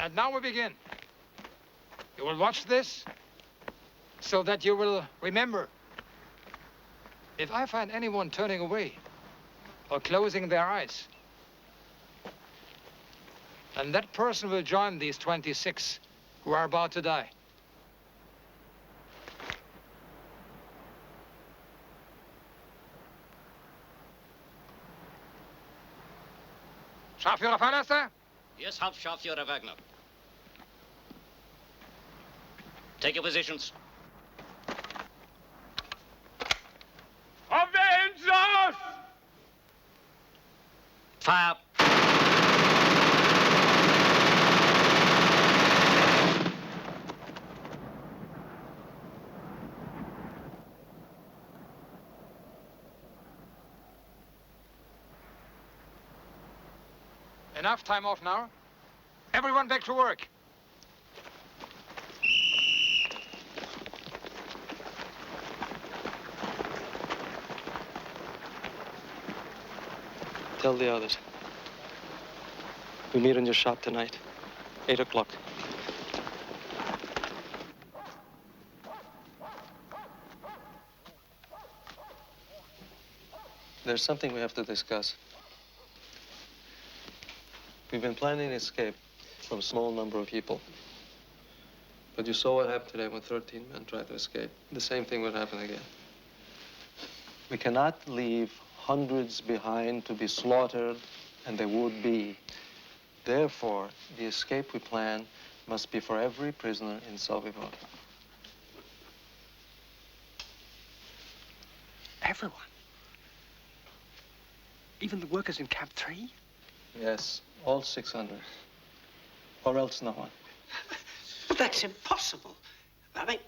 And now we begin. You will watch this so that you will remember. If I find anyone turning away or closing their eyes, then that person will join these 26 who are about to die. Scharführer Vallaster? Yes, Hauptscharführer Wagner. Take your positions. Avenge us! Fire! Enough time off now. Everyone back to work. Tell the others. We meet in your shop tonight, 8 o'clock. There's something we have to discuss. We've been planning an escape from a small number of people. But you saw what happened today when 13 men tried to escape. The same thing would happen again. We cannot leave hundreds behind to be slaughtered, and they would be. Therefore, the escape we plan must be for every prisoner in Sobibor. Everyone? Even the workers in Camp 3? Yes, all 600. Or else no one. But that's impossible. I mean,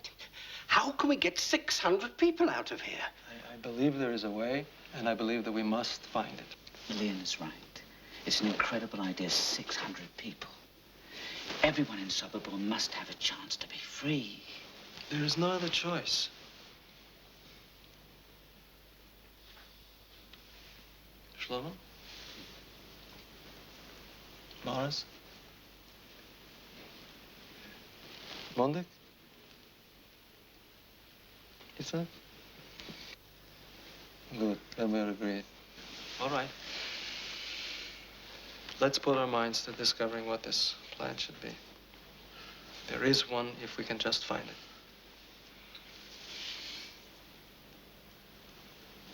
how can we get 600 people out of here? I believe there is a way, and I believe that we must find it. Leon is right. It's an incredible idea, 600 people. Everyone in Sobibor must have a chance to be free. There is no other choice. Shlomo? Morris? Mondik? Isaac? Good, then we're agreed. All right. Let's put our minds to discovering what this plan should be. There is one if we can just find it.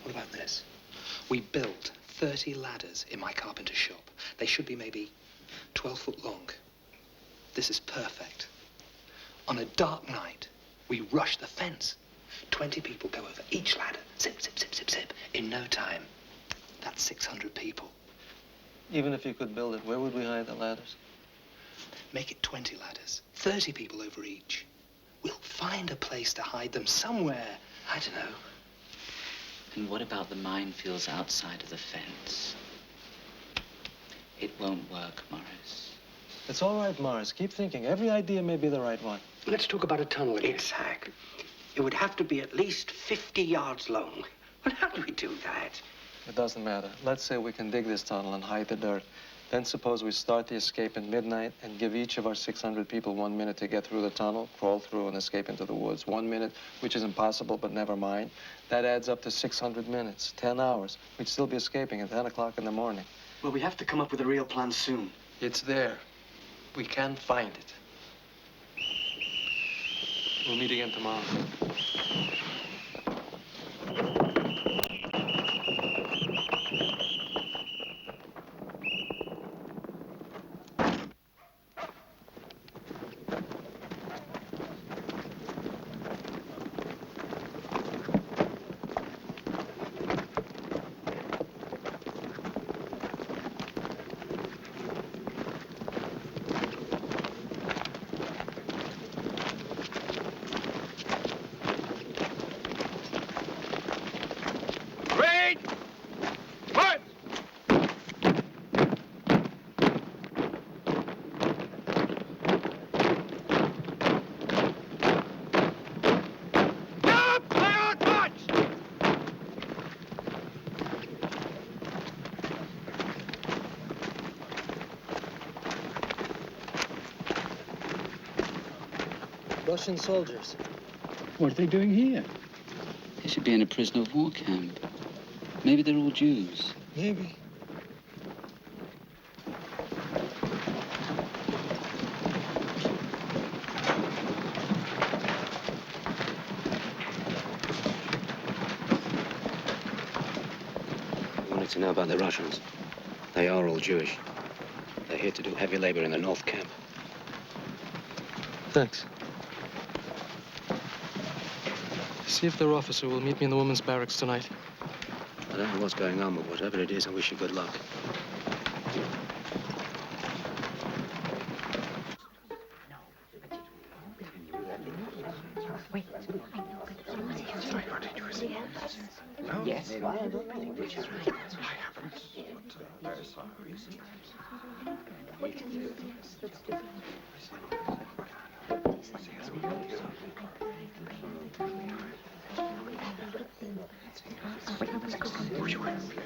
What about this? We built 30 ladders in my carpenter's shop. They should be maybe 12 foot long. This is perfect. On a dark night, we rush the fence. 20 people go over each ladder. Zip, zip, zip, zip, zip. In no time. That's 600 people. Even if you could build it, where would we hide the ladders? Make it 20 ladders. 30 people over each. We'll find a place to hide them somewhere. I don't know. And what about the minefields outside of the fence? It won't work, Morris. It's all right, Morris. Keep thinking. Every idea may be the right one. Let's talk about a tunnel again. Isaac, it would have to be at least 50 yards long. Well, how do we do that? It doesn't matter. Let's say we can dig this tunnel and hide the dirt. Then suppose we start the escape at midnight and give each of our 600 people 1 minute to get through the tunnel, crawl through and escape into the woods. 1 minute, which is impossible, but never mind. That adds up to 600 minutes, 10 hours. We'd still be escaping at 10 o'clock in the morning. Well, we have to come up with a real plan soon. It's there. We can find it. We'll meet again tomorrow. Russian soldiers. What are they doing here? They should be in a prisoner of war camp. Maybe they're all Jews. Maybe. I wanted to know about the Russians. They are all Jewish. They're here to do heavy labor in the North Camp. Thanks. See if their officer will meet me in the women's barracks tonight. I don't know what's going on, but whatever it is, I wish you good luck. Yes.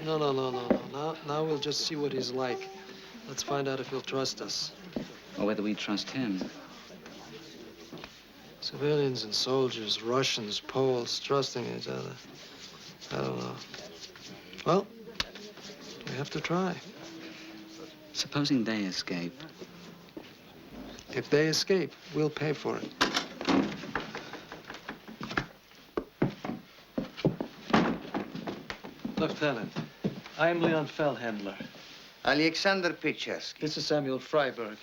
No. Now we'll just see what he's like. Let's find out if he'll trust us. Or whether we trust him. Civilians and soldiers, Russians, Poles, trusting each other. I don't know. Well, we have to try. Supposing they escape. If they escape, we'll pay for it. Lieutenant, I am Leon Feldhandler. Alexander Pichevsky. This is Samuel Freiberg.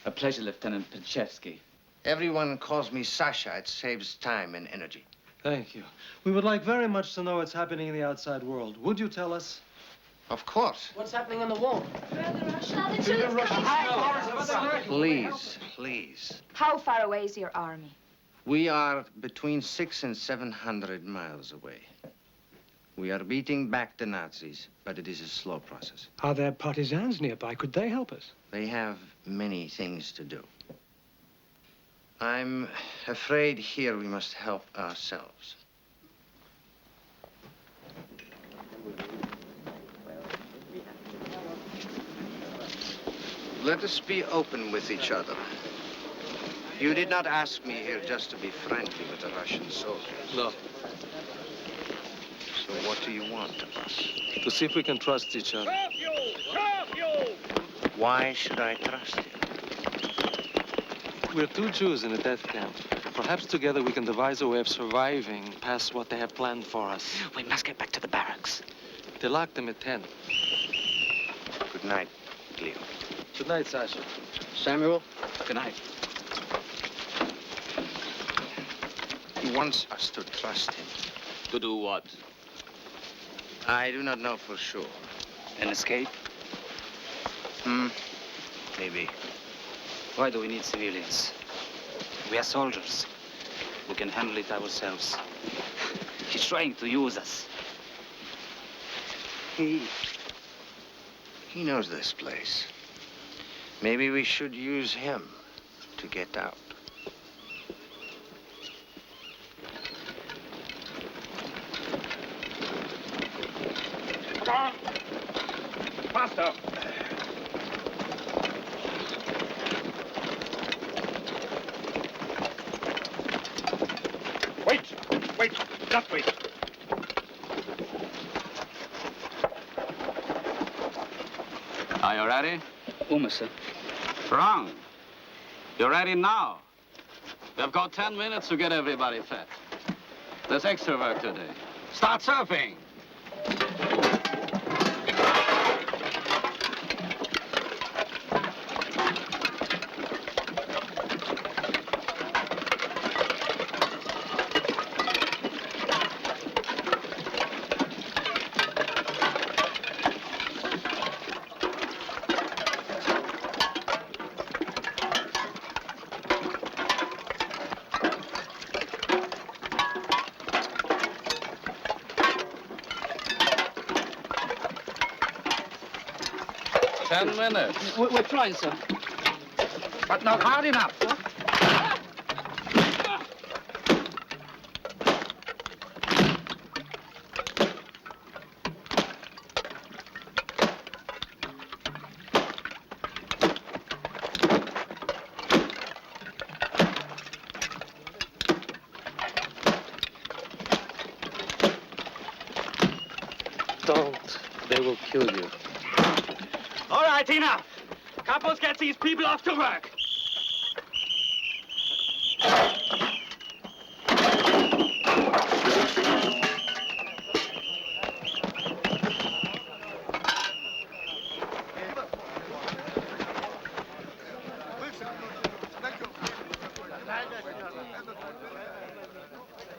A pleasure, Lieutenant Pichevsky. Everyone calls me Sasha. It saves time and energy. Thank you. We would like very much to know what's happening in the outside world. Would you tell us? Of course. What's happening on the wall? Please, please. How far away is your army? We are between 600 and 700 miles away. We are beating back the Nazis, but it is a slow process. Are there partisans nearby? Could they help us? They have many things to do. I'm afraid here we must help ourselves. Let us be open with each other. You did not ask me here just to be friendly with the Russian soldiers. No. So what do you want of us? To see if we can trust each other. Why should I trust you? We're two Jews in a death camp. Perhaps together we can devise a way of surviving past what they have planned for us. We must get back to the barracks. They locked them at 10. Good night, Leo. Good night, Sasha. Samuel? Good night. He wants us to trust him. To do what? I do not know for sure. An escape? Maybe. Why do we need civilians? We are soldiers. We can handle it ourselves. He's trying to use us. He knows this place. Maybe we should use him to get out. Come on! Faster! Wait, just wait. Are you ready? Uma, sir. Wrong. You're ready now. We've got 10 minutes to get everybody fed. There's extra work today. Start surfing. We're trying, sir. But not hard enough. Don't. They will kill you. All right, enough. Campos, get these people off to work.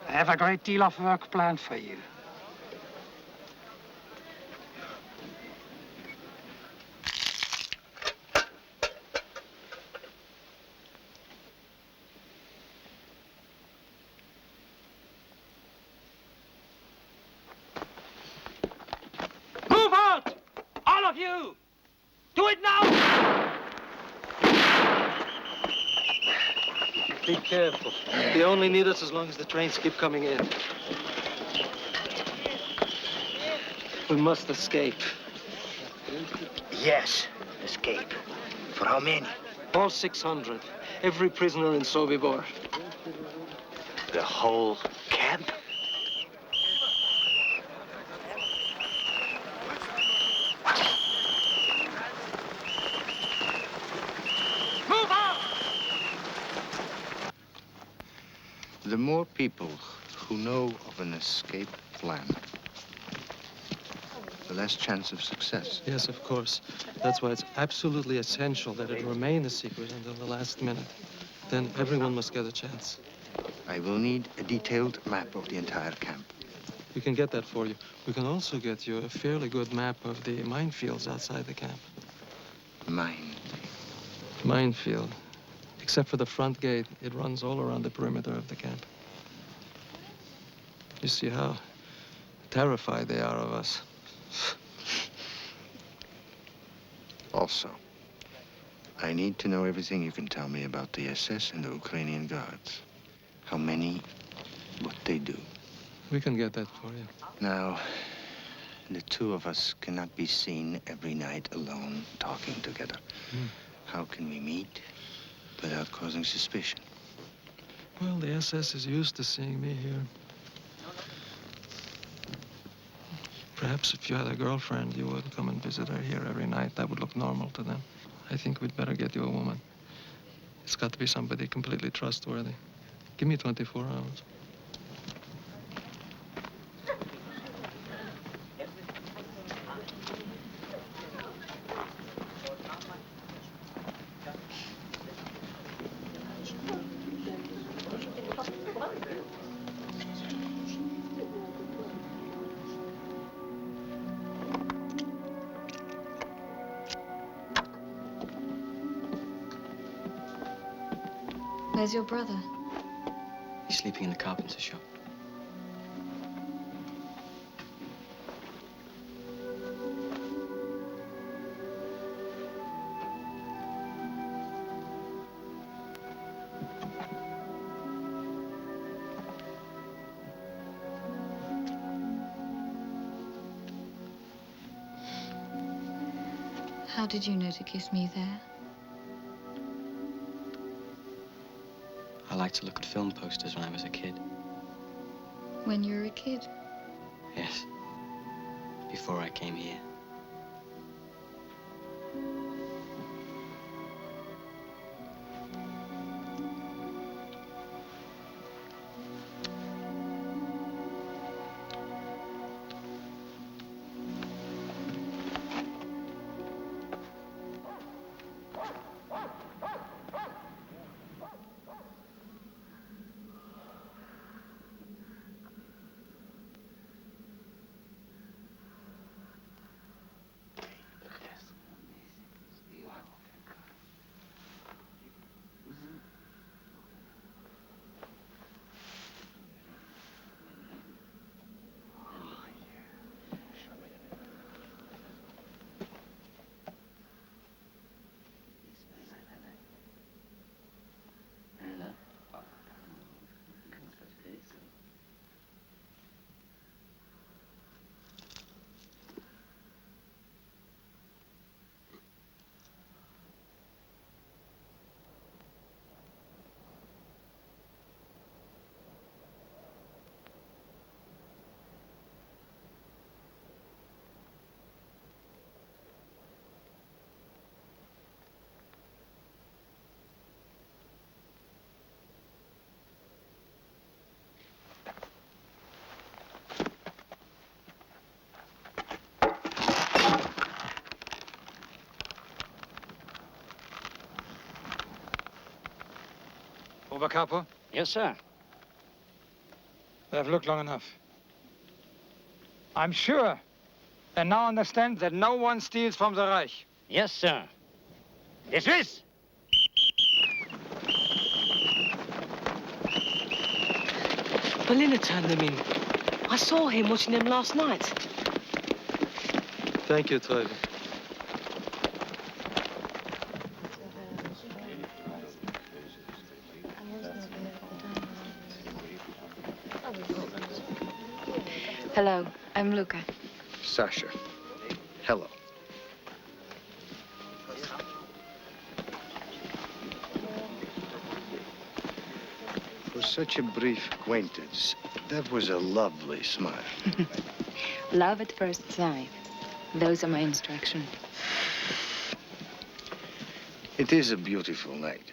I have a great deal of work planned for you. You! Do it now! Be careful. They only need us as long as the trains keep coming in. We must escape. Yes, escape. For how many? All 600. Every prisoner in Sobibor. The whole camp? Move on! The more people who know of an escape plan, the less chance of success. Yes, of course. That's why it's absolutely essential that it remain a secret until the last minute. Then everyone must get a chance. I will need a detailed map of the entire camp. We can get that for you. We can also get you a fairly good map of the minefields outside the camp. Minefield. Except for the front gate, it runs all around the perimeter of the camp. You see how terrified they are of us. Also, I need to know everything you can tell me about the SS and the Ukrainian guards. How many, what they do. We can get that for you. Now, the two of us cannot be seen every night alone talking together. How can we meet without causing suspicion? Well, the SS is used to seeing me here. Perhaps if you had a girlfriend, you would come and visit her here every night. That would look normal to them. I think we'd better get you a woman. It's got to be somebody completely trustworthy. Give me 24 hours. Where's your brother? He's sleeping in the carpenter's shop. How did you know to kiss me there? I liked to look at film posters when I was a kid. When you were a kid? Yes. Before I came here. Obercapo? Yes, sir. I've looked long enough. I'm sure and now understand that no one steals from the Reich. Yes, sir. Dismiss! Berliner turned them in. I saw him watching them last night. Thank you, Toivo. Hello, I'm Luca. Sasha. Hello. For such a brief acquaintance, that was a lovely smile. Love at first sight. Those are my instructions. It is a beautiful night.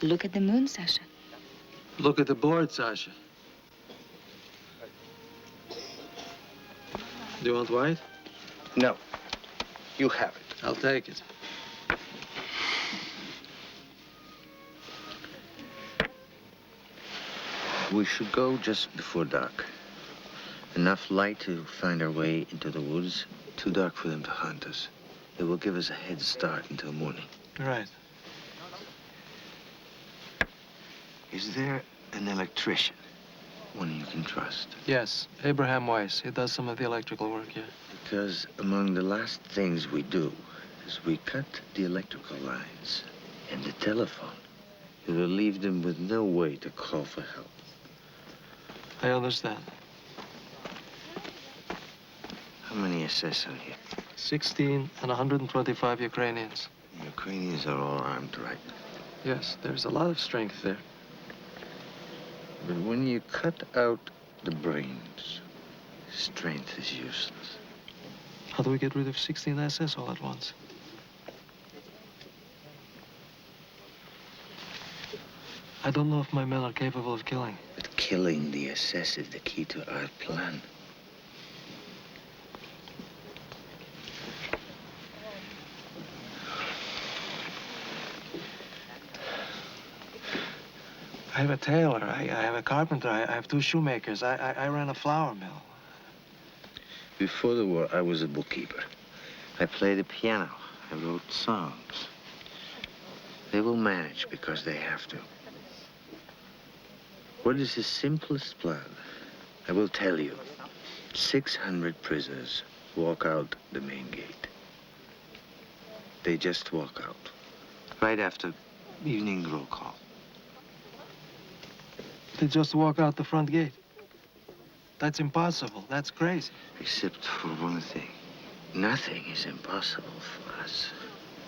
Look at the moon, Sasha. Look at the board, Sasha. Do you want white? No. You have it. I'll take it. We should go just before dark. Enough light to find our way into the woods. Too dark for them to hunt us. It will give us a head start until morning. Right. Is there an electrician? One you can trust? Yes, Abraham Weiss. He does some of the electrical work here. Because among the last things we do is we cut the electrical lines and the telephone. It will leave them with no way to call for help. I understand. How many SS are here? 16 and 125 Ukrainians. The Ukrainians are all armed, right? Yes, there's a lot of strength there. But when you cut out the brains, strength is useless. How do we get rid of 16 SS all at once? I don't know if my men are capable of killing. But killing the SS is the key to our plan. I have a tailor, I have a carpenter, I have 2 shoemakers, I ran a flour mill. Before the war, I was a bookkeeper. I played the piano. I wrote songs. They will manage because they have to. What is the simplest plan? I will tell you. 600 prisoners walk out the main gate. They just walk out. Right after evening roll call. They just walk out the front gate. That's impossible. That's crazy. Except for one thing. Nothing is impossible for us.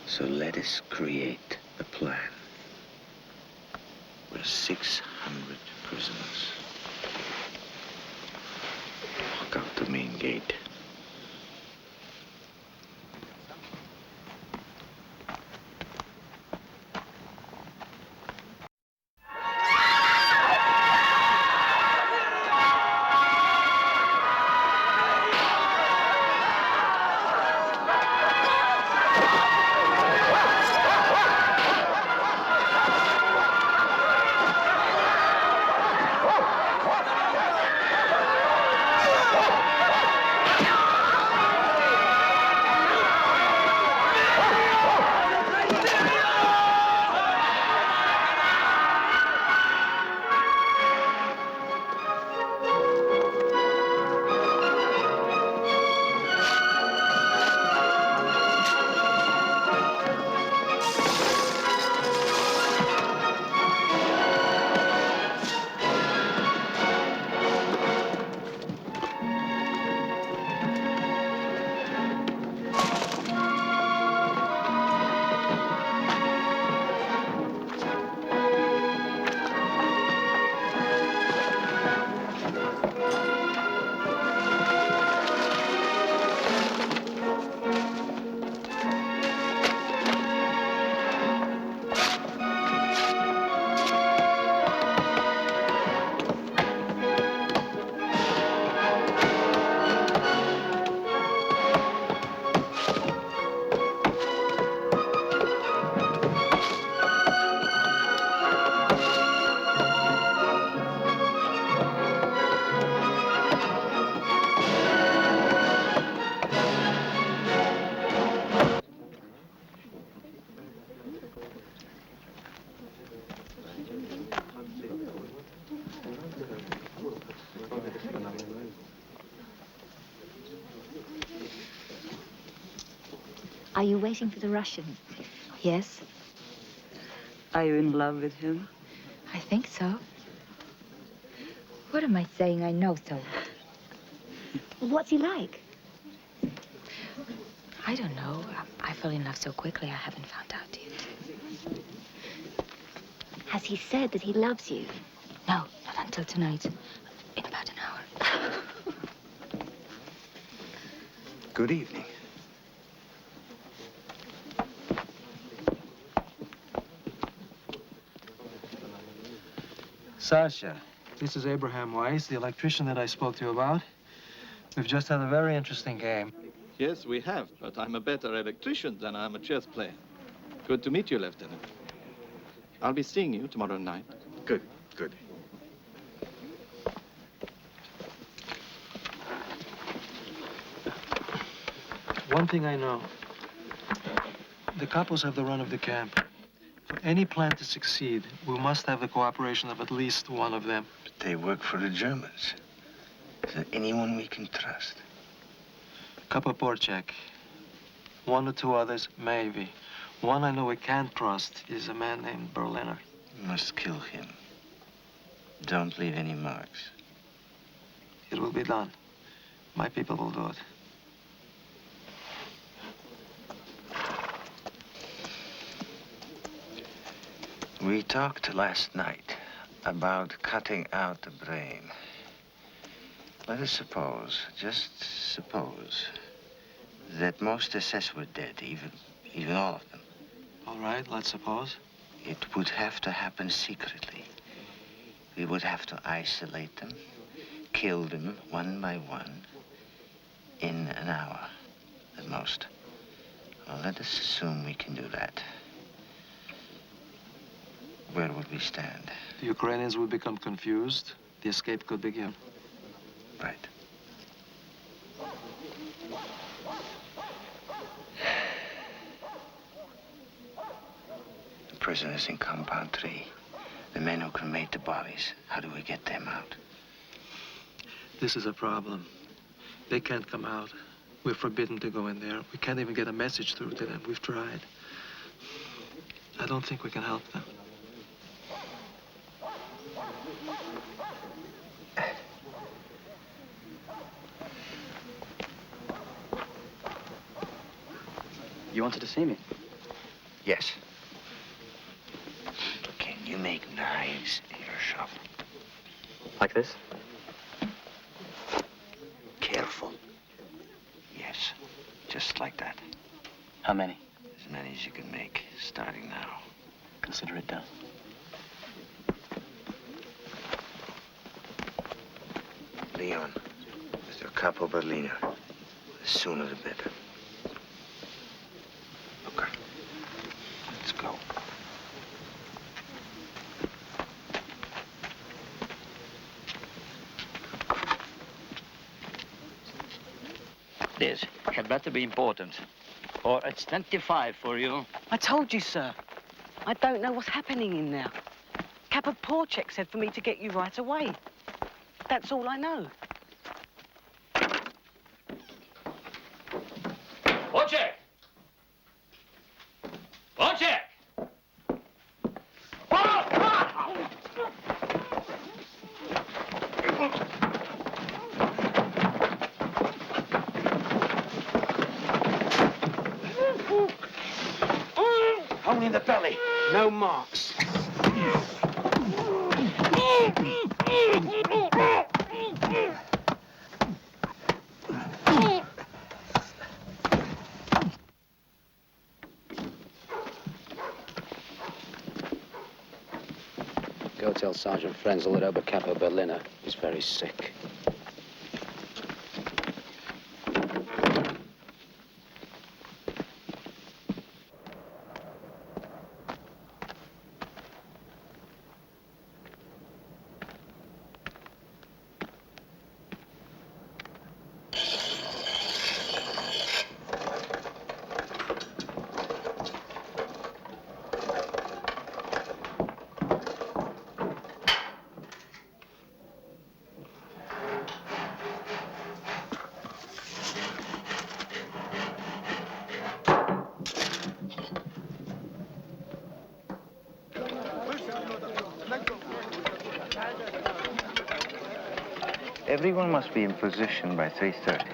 So let us create a plan. Where 600 prisoners walk out the main gate. Are you waiting for the Russian? Yes. Are you in love with him? I think so. What am I saying? I know so. What's he like? I don't know. I fell in love so quickly, I haven't found out yet. Has he said that he loves you? No, not until tonight. In about an hour. Good evening. Sasha, this is Abraham Weiss, the electrician that I spoke to you about. We've just had a very interesting game. Yes, we have, but I'm a better electrician than I'm a chess player. Good to meet you, Lieutenant. I'll be seeing you tomorrow night. Good, good. One thing I know. The couples have the run of the camp. For any plan to succeed, we must have the cooperation of at least one of them. But they work for the Germans. Is there anyone we can trust? Kapoporchak. One or two others, maybe. One I know we can't trust is a man named Berliner. We must kill him. Don't leave any marks. It will be done. My people will do it. We talked last night about cutting out the brain. Let us suppose, just suppose, that most SS were dead, even all of them. All right, let's suppose. It would have to happen secretly. We would have to isolate them, kill them one by one, in an hour at most. Well, let us assume we can do that. Where would we stand? The Ukrainians will become confused. The escape could begin. Right. The prisoners in Compound 3. The men who cremate the bodies. How do we get them out? This is a problem. They can't come out. We're forbidden to go in there. We can't even get a message through to them. We've tried. I don't think we can help them. You wanted to see me? Yes. Can you make knives in your shop? Like this? Careful. Yes, just like that. How many? As many as you can make, starting now. Consider it done. Leon, Mr. Capo Berliner. The sooner the better. Okay. Let's go. This had better be important, or it's 25 for you. I told you, sir. I don't know what's happening in there. Kapoporchak said for me to get you right away. That's all I know. Wojciech! Wojciech! Only in the belly. No marks. Go tell Sergeant Frenzel that Oberkapo Berliner is very sick. Everyone must be in position by 3:30.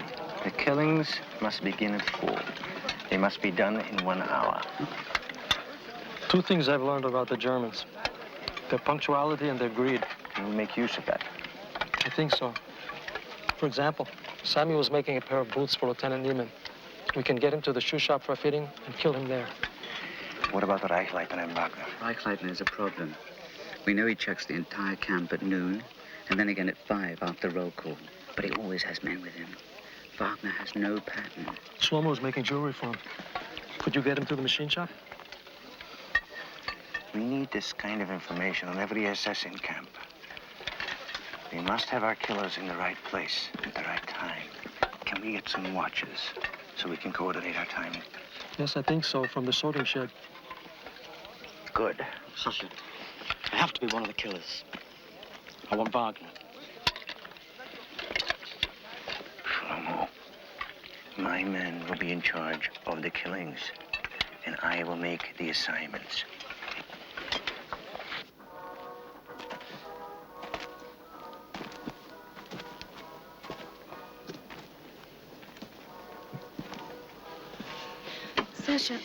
The killings must begin at 4. They must be done in 1 hour. Two things I've learned about the Germans. Their punctuality and their greed. And we make use of that. I think so. For example, Sammy was making a pair of boots for Lieutenant Niemann. We can get him to the shoe shop for a fitting and kill him there. What about the Reichleitner and Wagner? Reichleitner is a problem. We know he checks the entire camp at noon, and then again at 5 after roll call. But he always has men with him. Wagner has no pattern. Shlomo's making jewelry for him. Could you get him to the machine shop? We need this kind of information on every SS in camp. We must have our killers in the right place at the right time. Can we get some watches so we can coordinate our timing? Yes, I think so, from the sorting shed. Good. Sasha, I have to be one of the killers. I want Wagner. Shlomo, my men will be in charge of the killings, and I will make the assignments. Sasha,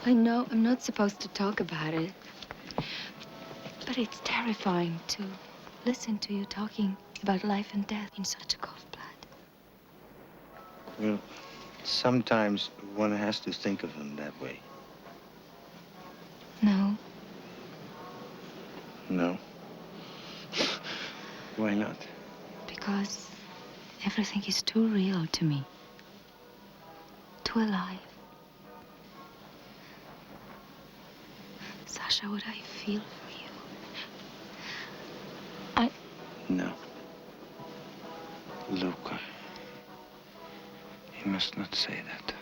I know I'm not supposed to talk about it, but it's terrifying to listen to you talking about life and death in such a cold blood. Well, sometimes one has to think of them that way. No. No? Why not? Because everything is too real to me. Too alive. Sasha, what I feel for you. No. Luca. You must not say that.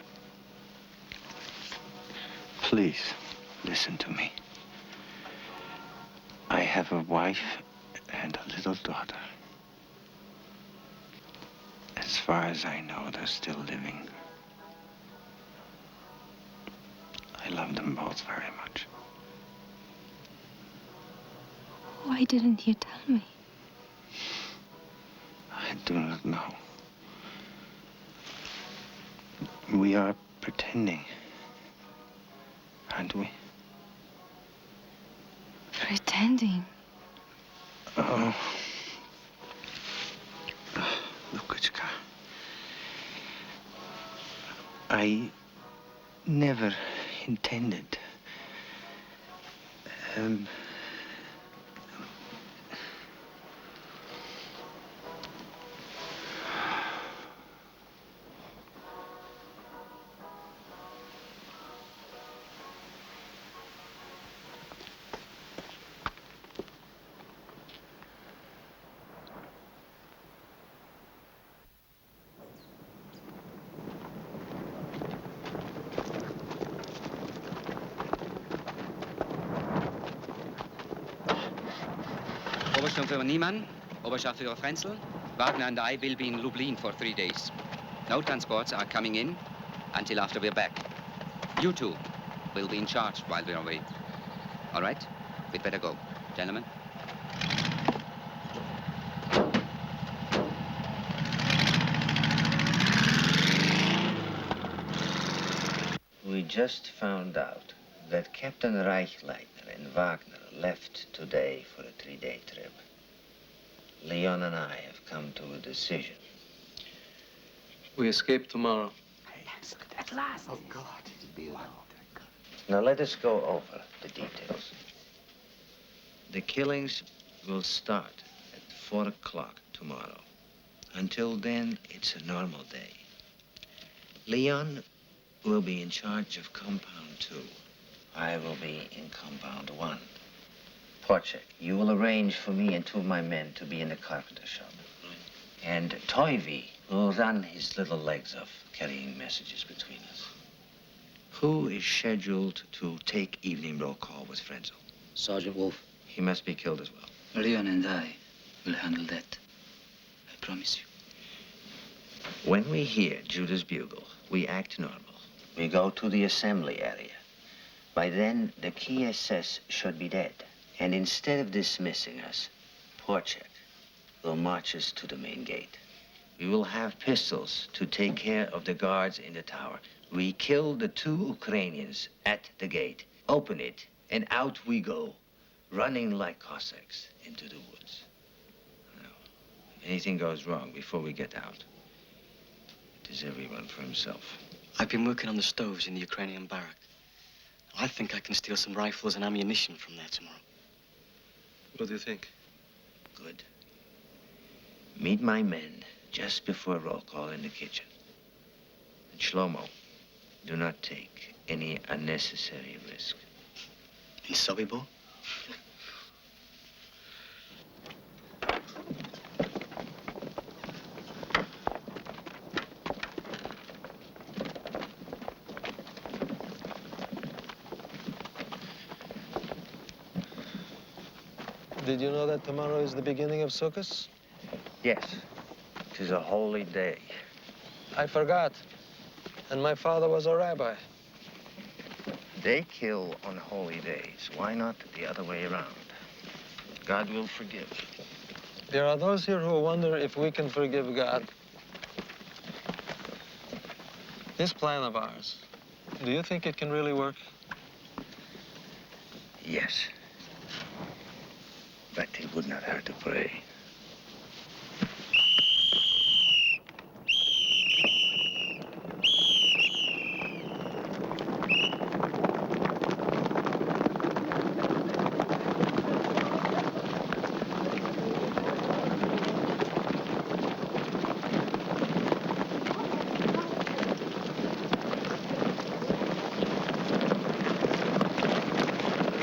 Please, listen to me. I have a wife and a little daughter. As far as I know, they're still living. I love them both very much. Why didn't you tell me? I do not know. We are pretending, aren't we? Pretending? Oh. Lukichka. I never intended. Obersturmführer Niemann, Oberscharführer Frenzel, Wagner and I will be in Lublin for 3 days. No transports are coming in until after we're back. You two will be in charge while we're away. All right? We'd better go. Gentlemen? We just found out that Captain Reichleitner and Wagner left today for a 3-day trip. Leon and I have come to a decision. We escape tomorrow. At last. Oh, God. Now let us go over the details. The killings will start at 4 o'clock tomorrow. Until then, it's a normal day. Leon will be in charge of Compound 2. I will be in Compound 1. Porchek, you will arrange for me and 2 of my men to be in the carpenter shop. And Toivy will run his little legs off, carrying messages between us. Who is scheduled to take evening roll call with Frenzel? Sergeant Wolf. He must be killed as well. Leon and I will handle that. I promise you. When we hear Judah's bugle, we act normal. We go to the assembly area. By then, the key SS should be dead. And instead of dismissing us, Porchek will march us to the main gate. We will have pistols to take care of the guards in the tower. We kill the 2 Ukrainians at the gate, open it, and out we go, running like Cossacks into the woods. Now, if anything goes wrong before we get out, it is everyone for himself. I've been working on the stoves in the Ukrainian barrack. I think I can steal some rifles and ammunition from there tomorrow. What do you think? Good. Meet my men just before roll call in the kitchen. And Shlomo, do not take any unnecessary risk. In Sobibor? Did you know that tomorrow is the beginning of Sukkot? Yes, it is a holy day. I forgot. And my father was a rabbi. They kill on holy days. Why not the other way around? God will forgive. There are those here who wonder if we can forgive God. This plan of ours, do you think it can really work? Yes. But it would not hurt to pray.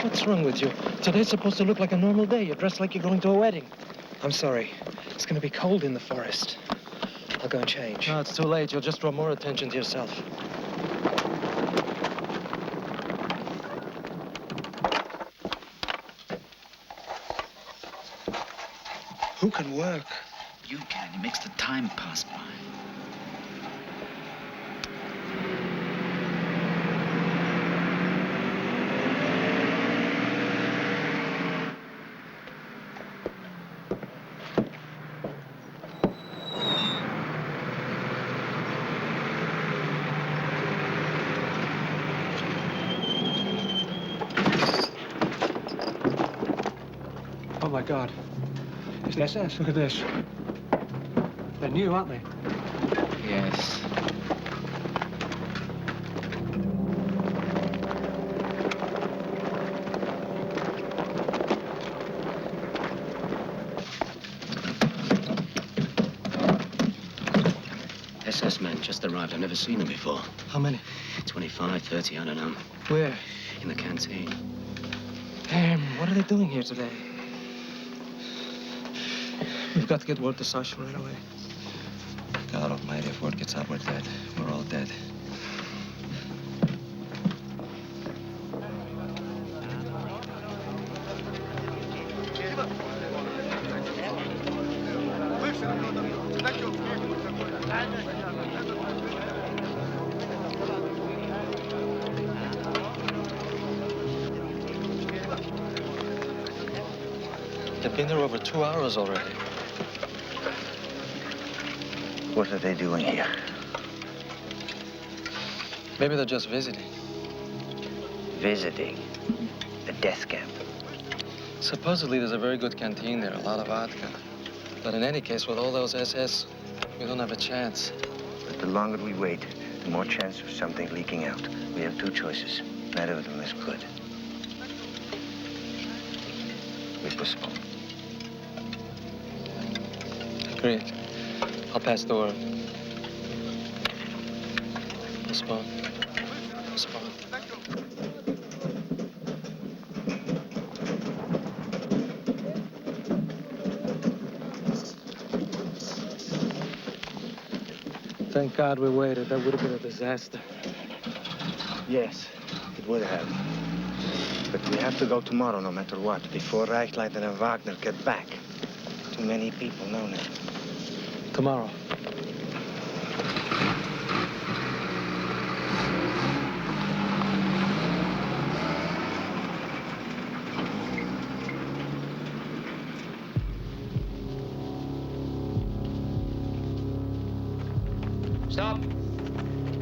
What's wrong with you? Today's supposed to look like a normal day. You're dressed like you're going to a wedding. I'm sorry. It's going to be cold in the forest. I'll go and change. No, it's too late. You'll just draw more attention to yourself. Who can work? You can. It makes the time pass by. Oh, my God. It's the SS. Look at this. They're new, aren't they? Yes. SS men just arrived. I've never seen them before. How many? 25, 30, I don't know. Where? In the canteen. What are they doing here today? We've got to get word to Sasha right away. God almighty, if word gets out, we're dead. We're all dead. They've been there over 2 hours already. What are they doing here? Maybe they're just visiting. Visiting the death camp. Supposedly there's a very good canteen there, a lot of vodka. But in any case, with all those SS, we don't have a chance. But the longer we wait, the more chance of something leaking out. We have 2 choices. Neither of them is good. We postpone. Agreed. I'll pass the word. Postpone. Postpone. Thank God we waited. That would have been a disaster. Yes, it would have. But we have to go tomorrow, no matter what, before Reichleiter and Wagner get back. Too many people know now. Tomorrow.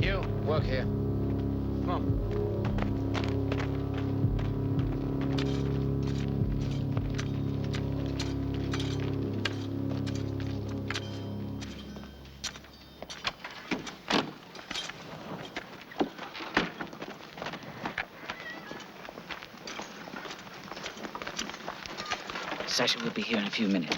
You, work here. Come on. Sasha will be here in a few minutes.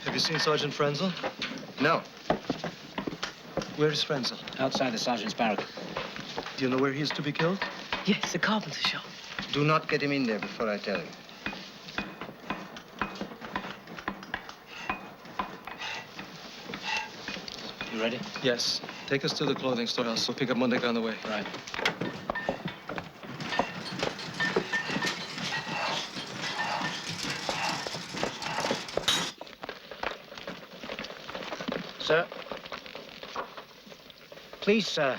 Have you seen Sergeant Frenzel? No. Where is Frenzel? Outside the sergeant's barrack. Do you know where he is to be killed? Yes, the carpenter shop. Do not get him in there before I tell you. You ready? Yes. Take us to the clothing storehouse. We'll pick up Mundek on the way. Right. Sir? Please, sir.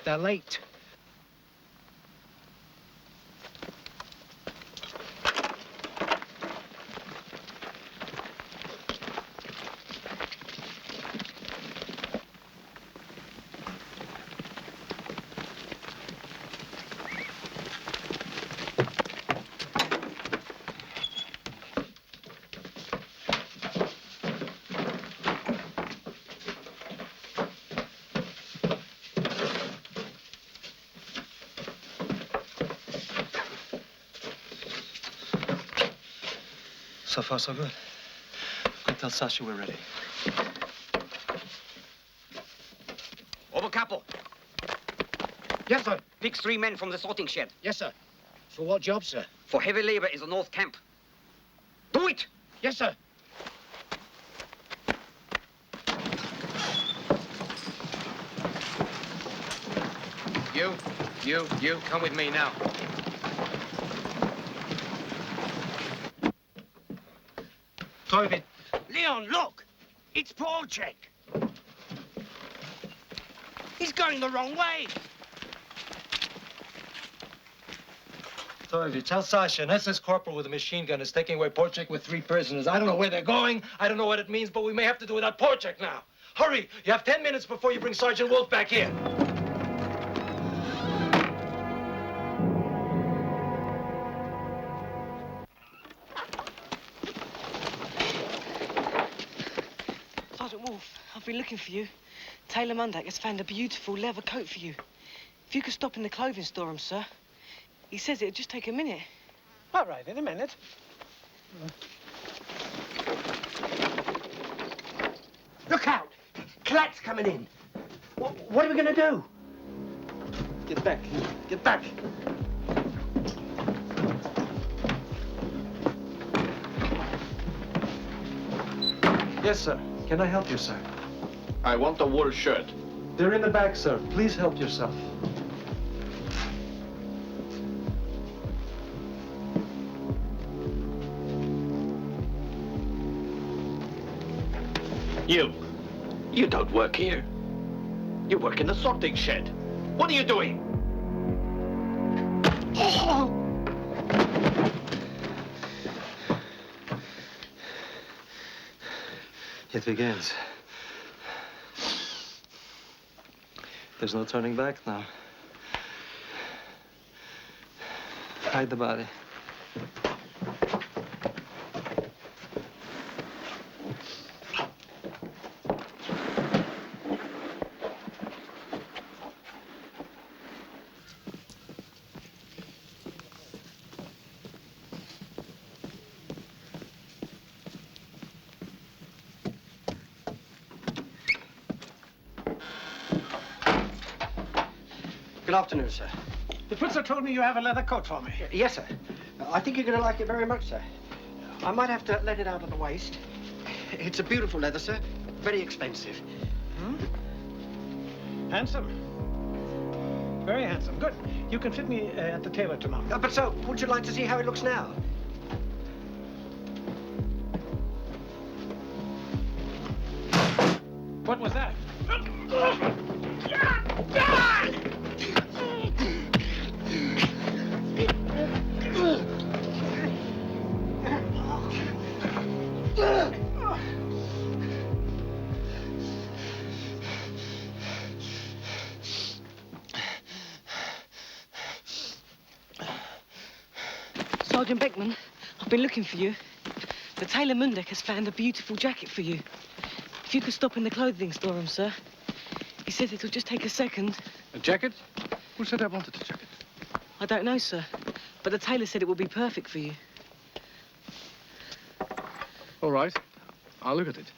They're late. So far, so good. Go tell Sasha we're ready. Oberkapo. Yes, sir. Pick 3 men from the sorting shed. Yes, sir. For what job, sir? For heavy labor in the North Camp. Do it! Yes, sir. You, come with me now. Toivonen. Leon, look! It's Porchek. He's going the wrong way. Toivonen, tell Sasha an SS corporal with a machine gun is taking away Porchek with 3 prisoners. I don't know where they're going. I don't know what it means, but we may have to do without Porchek now. Hurry! You have 10 minutes before you bring Sergeant Wolf back here. Sergeant Wolf, I've been looking for you. Taylor Mundak has found a beautiful leather coat for you. If you could stop in the clothing store, sir. He says it'd just take a minute. All right, in a minute. Look out! Clat's coming in. What are we going to do? Get back. Get back. Yes, sir. Can I help you, sir? I want a wool shirt. They're in the back, sir. Please help yourself. You don't work here. You work in the sorting shed. What are you doing? It begins. There's no turning back now. Hide the body. Good afternoon, sir. The printer told me you have a leather coat for me. Yes, sir. I think you're going to like it very much, sir. I might have to let it out at the waist. It's a beautiful leather, sir. Very expensive. Handsome. Very handsome. Good. You can fit me at the tailor tomorrow. But, sir, would you like to see how it looks now? What was that? Sergeant Beckman, I've been looking for you. The tailor Mundek has found a beautiful jacket for you. If you could stop in the clothing storeroom, sir. He says it'll just take a second. A jacket? Who said I wanted a jacket? I don't know, sir. But the tailor said it would be perfect for you. All right. I'll look at it.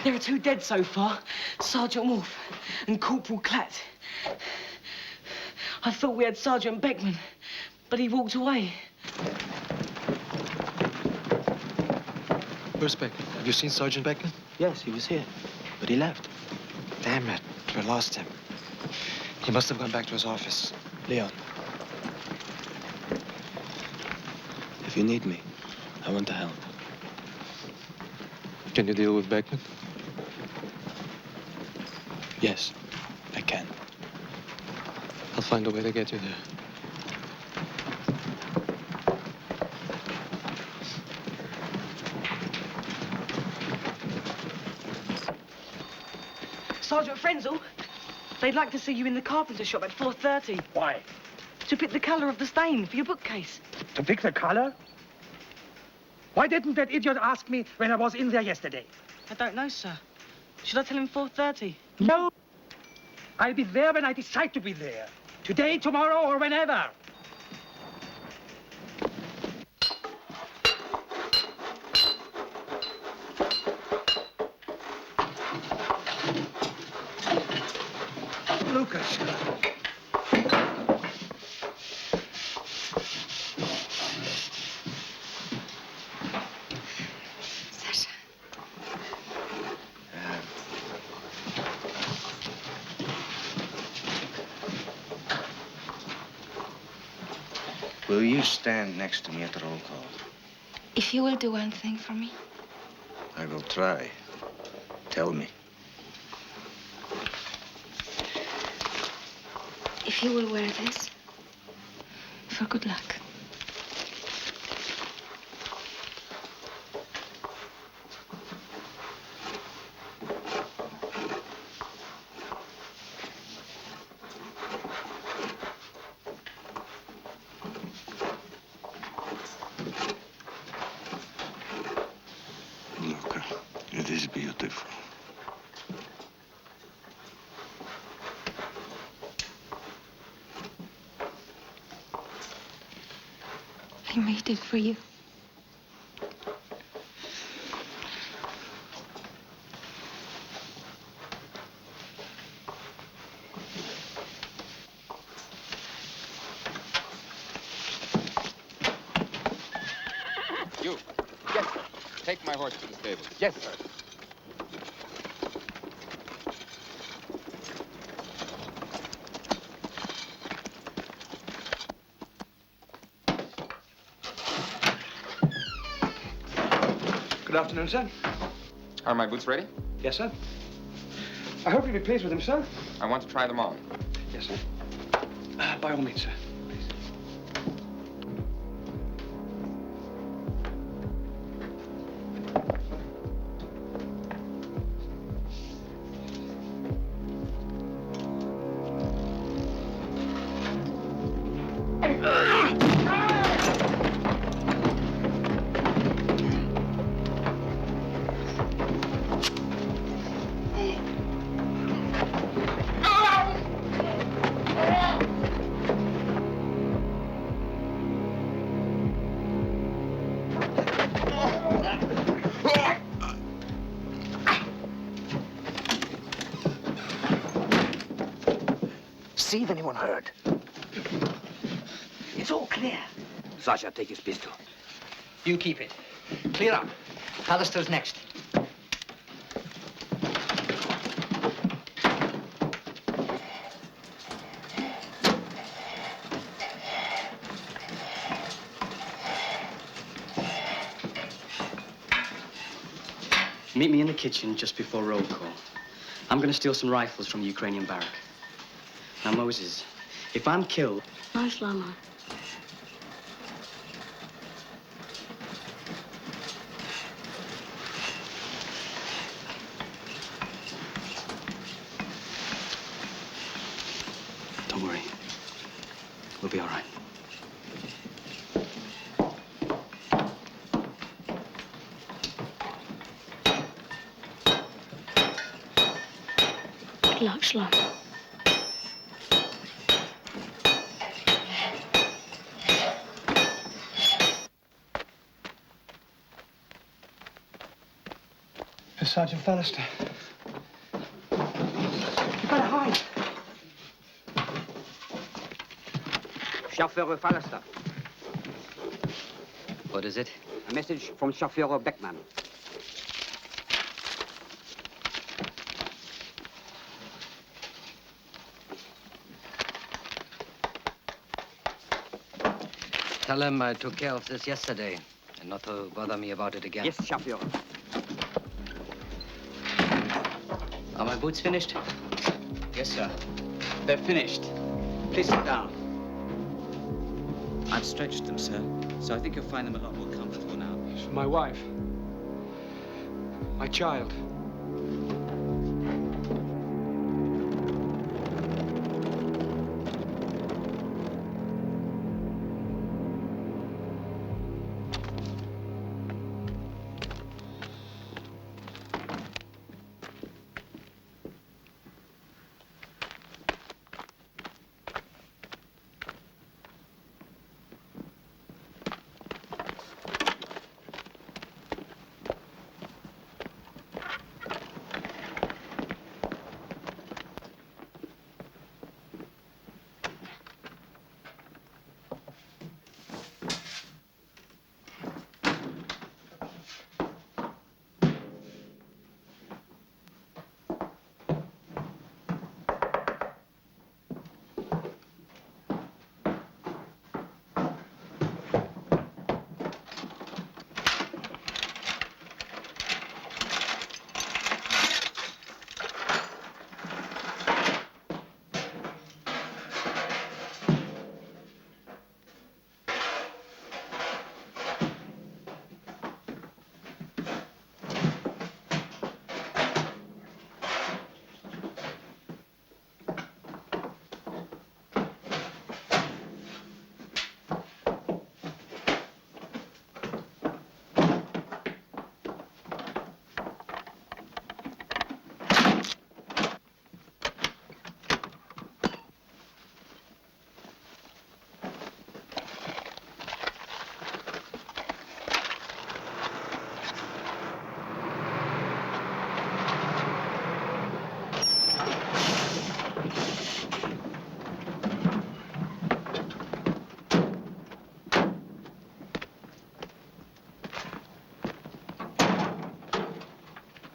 There are 2 dead so far. Sergeant Wolf and Corporal Klatt. I thought we had Sergeant Beckman, but he walked away. Where's Beckman? Have you seen Sergeant Beckman? Yes, he was here, but he left. Damn it. We lost him. He must have gone back to his office. Leon. If you need me, I want to help. Can you deal with Beckman? Yes, I can. I'll find a way to get you there. Sergeant Frenzel, they'd like to see you in the carpenter shop at 4:30. Why? To pick the colour of the stain for your bookcase. To pick the color? Why didn't that idiot ask me when I was in there yesterday? I don't know, sir. Should I tell him 4:30? No. I'll be there when I decide to be there. Today, tomorrow, or whenever. Lucas. Sasha. Will you stand next to me at the roll call? If you will do one thing for me. I will try. Tell me. If you will wear this, for good luck. Luca, it is beautiful. I made it for you. You. Yes, sir. Take my horse to the stable. Yes, sir. Good afternoon, sir. Are my boots ready? Yes, sir. I hope you'll be pleased with them, sir. I want to try them on. Yes, sir. By all means, sir. see if anyone heard. It's all clear. Sasha, take his pistol. You keep it. Clear up. Hallister's next. Meet me in the kitchen just before roll call. I'm going to steal some rifles from the Ukrainian barrack. Now, Moses, if I'm killed... No, Shlomo. Don't worry. We'll be all right. Good luck, Shlomo. Sergeant Fallister. You better hide. Chauffeur Fallister. What is it? A message from Chauffeur Beckman. Tell him I took care of this yesterday, and not to bother me about it again. Yes, Chauffeur. Are my boots finished? Yes, sir. They're finished. Please sit down. I've stretched them, sir, so I think you'll find them a lot more comfortable now. It's for my wife. My child.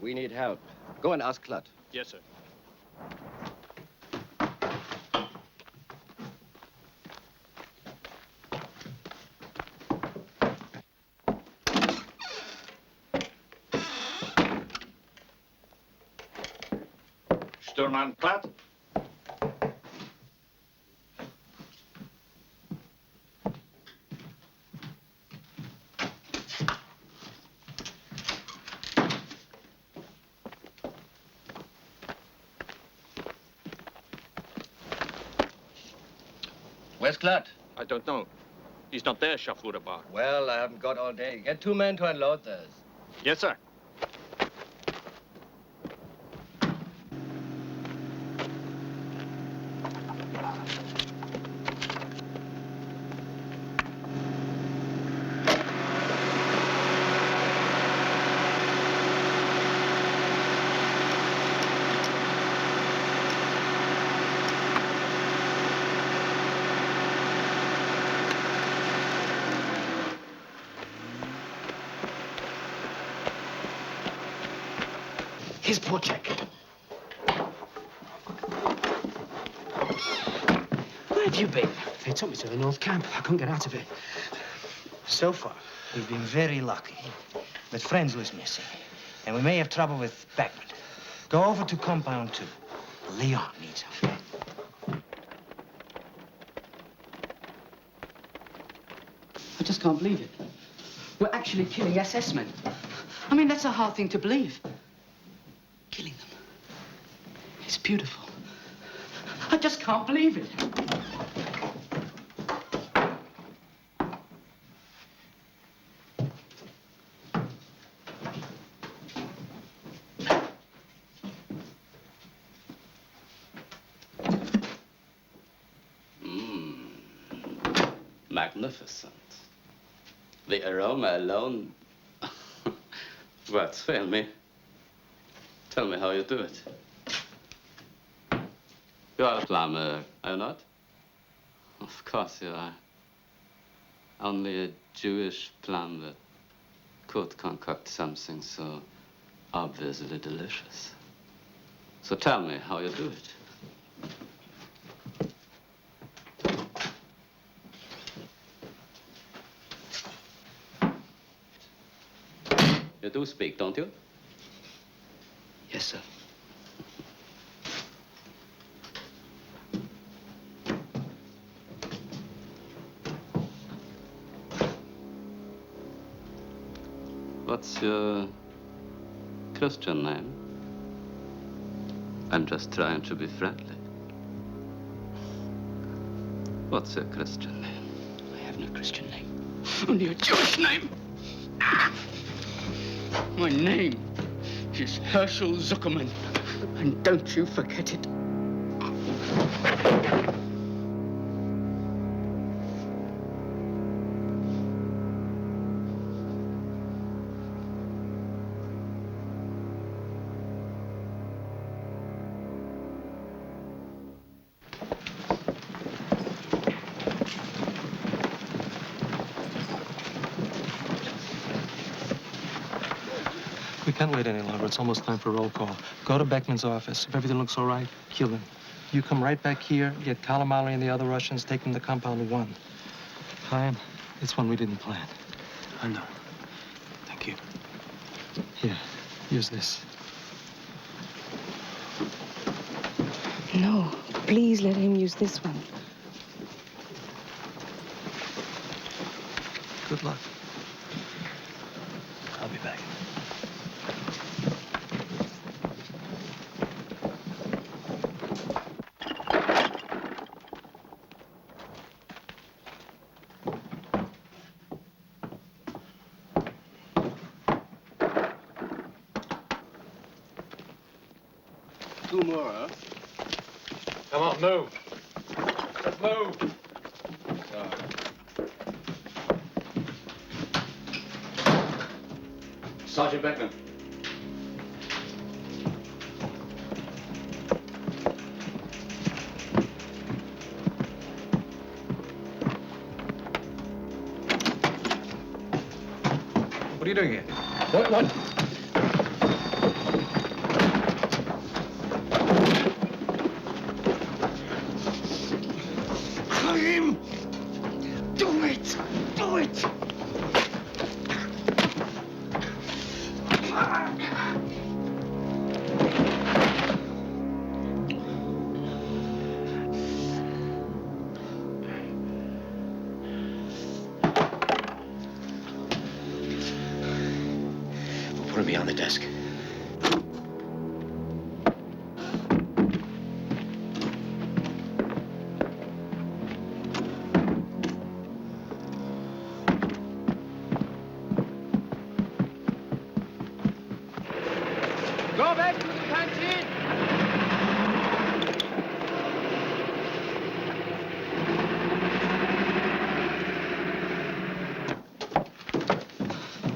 We need help. Go and ask Klutt. Yes, sir. Sturman Klutt. Where's Klutt? I don't know. He's not there, Chauffeur Bar. Well, I haven't got all day. Get 2 men to unload those. Yes, sir. Here's Porchek. Where have you been? They took me to the North Camp. I couldn't get out of it. So far, we've been very lucky. But Frenzel is missing. And we may have trouble with Beckman. Go over to Compound 2. Leon needs help. I just can't believe it. We're actually killing SS men. I mean, that's a hard thing to believe. Killing them. It's beautiful. I just can't believe it. Magnificent. The aroma alone. Words fail me. Tell me how you do it. You are a plumber, are you not? Of course you are. Only a Jewish plumber could concoct something so obviously delicious. So tell me how you do it. You do speak, don't you? Yes, sir. What's your Christian name? I'm just trying to be friendly. What's your Christian name? I have no Christian name. Only a Jewish name. My name is Herschel Zuckerman. And don't you forget it. We can't wait any longer. It's almost time for roll call. Go to Beckman's office. If everything looks all right, kill him. You come right back here, get Kalamali and the other Russians, take them to Compound 1. Chaim, it's one we didn't plan. I know. Thank you. Here, use this. No, please let him use this one. Good luck. I'll be back. Two more, huh? Come on, move. Let's move. Sergeant Beckman. What are you doing here? What? Chaim! Do it! Do it! We'll put him behind the desk. Go back to the canteen!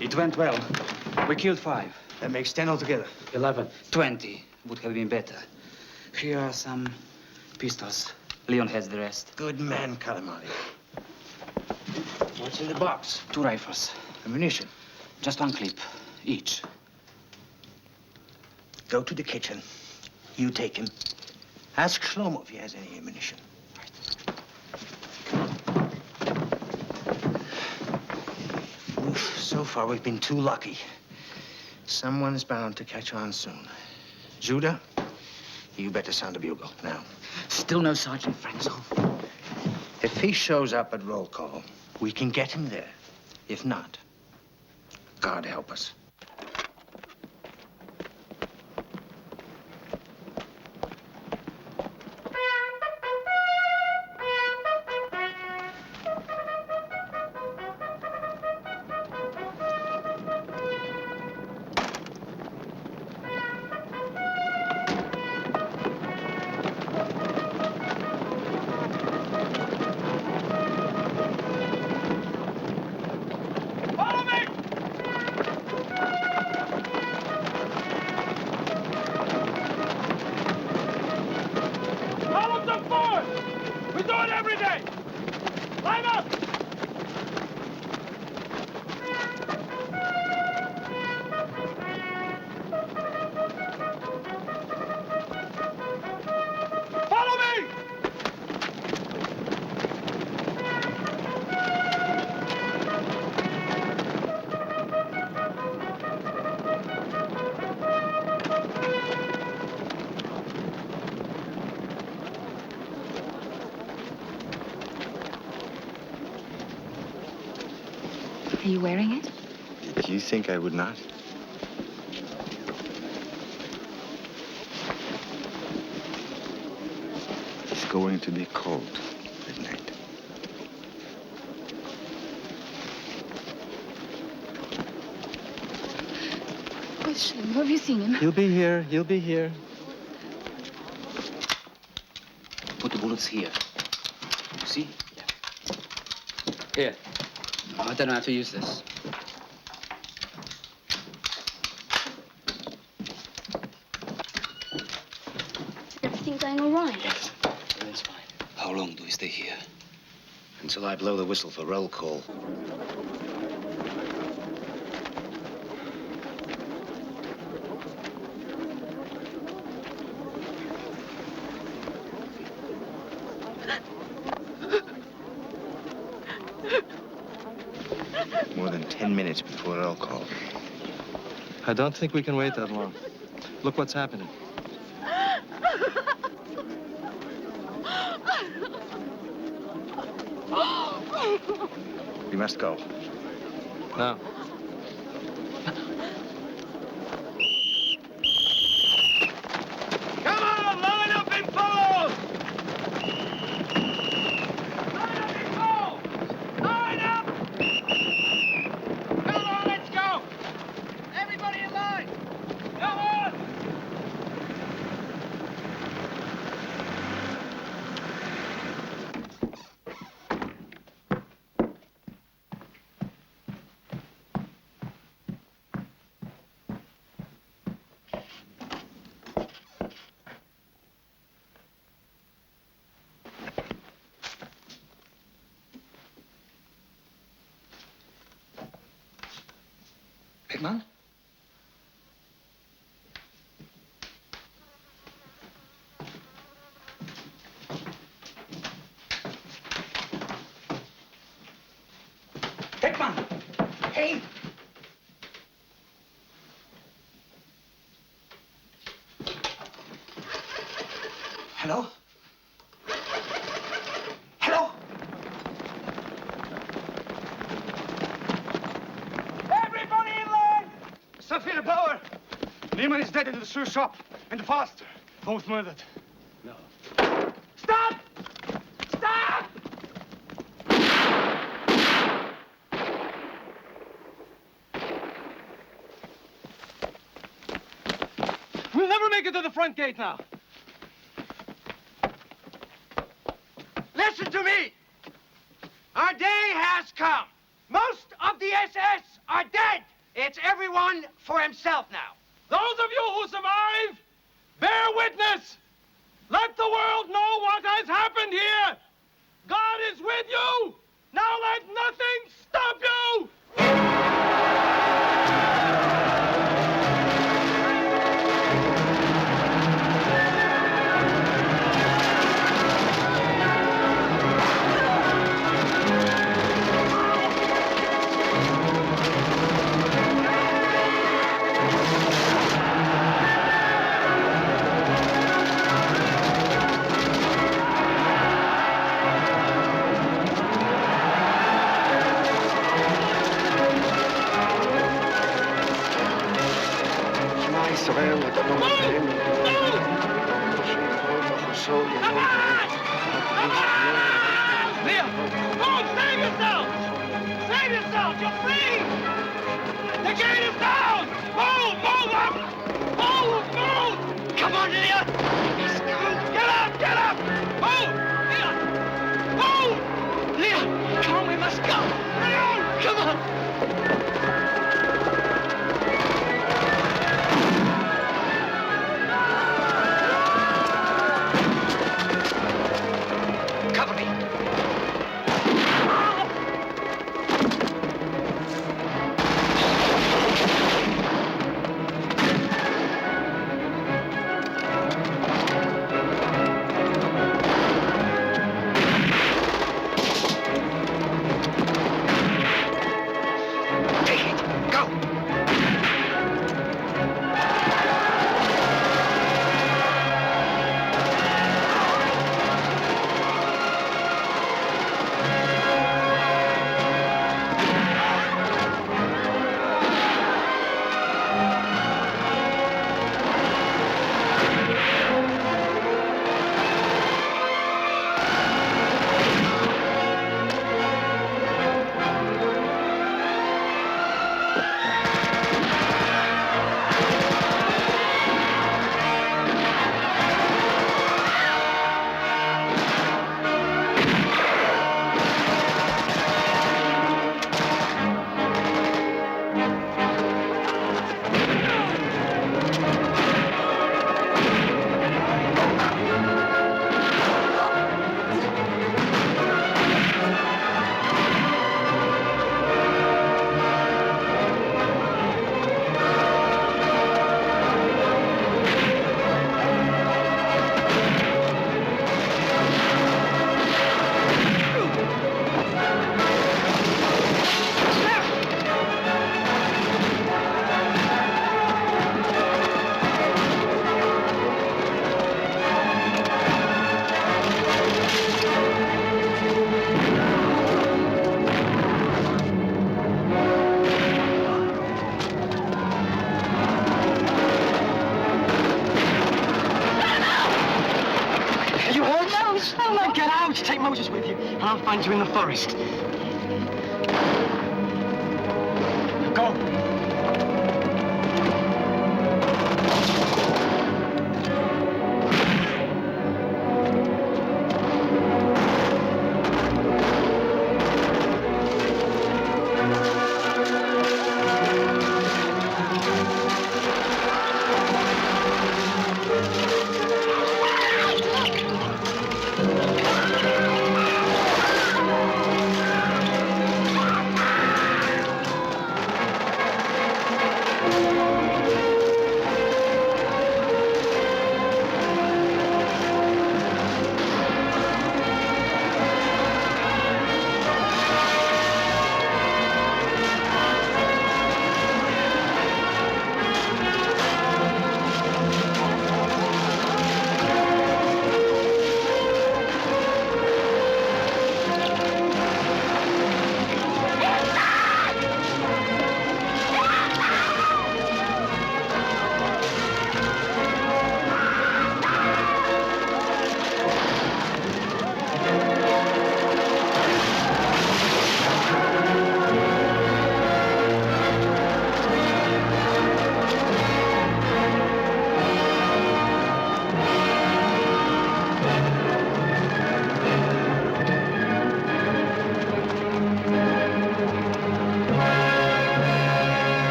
It went well. We killed 5. That makes 10 altogether. 11. 20 would have been better. Here are some pistols. Leon has the rest. Good man, Kalamali. What's in the box? 2 rifles. Ammunition. Just 1 clip, each. Go to the kitchen. You take him. Ask Shlomo if he has any ammunition. Oof, so far, we've been too lucky. Someone's bound to catch on soon. Judah, you better sound the bugle now. Still no Sergeant Frenzel. If he shows up at roll call, we can get him there. If not, God help us. Are you wearing it? Did you think I would not? It's going to be cold at night. Where's Shlomo? Have you seen him? He'll be here. He'll be here. Put the bullets here. You see? Here. I don't know how to use this. Is everything going all right? Yes, everything's fine. How long do we stay here? Until I blow the whistle for roll call. More than 10 minutes before roll call. I don't think we can wait that long. Look what's happening. We must go. Now. Come on, line up and follow! Line up! Come on, let's go! Everybody in line! Come on! Beckmann? Beckmann! Hey! Hello? Hello? Everybody in line! Sophia Bauer! Lehman is dead in the shoe shop. And the Foster. Both murdered. No. Stop! Stop! We'll never make it to the front gate now. Listen to me! Our day has come. Most of the SS are dead. It's everyone for himself now. Those of you who survive, bear witness. Let the world know what has happened here. God is with you. Now let nothing stop you. ישראל לקנון עליהם. Liam! Move! Save yourself! Save yourself! You're free! The gate is down! Move! Move up! Move! Move! Come on, Leon! Get up! Get up! Move! Leon! Move! Leon! Come on, we must go! Leon! Come on! Cover me. Take it. Go. You heard? No, get out. Take Moses with you, and I'll find you in the forest. Go.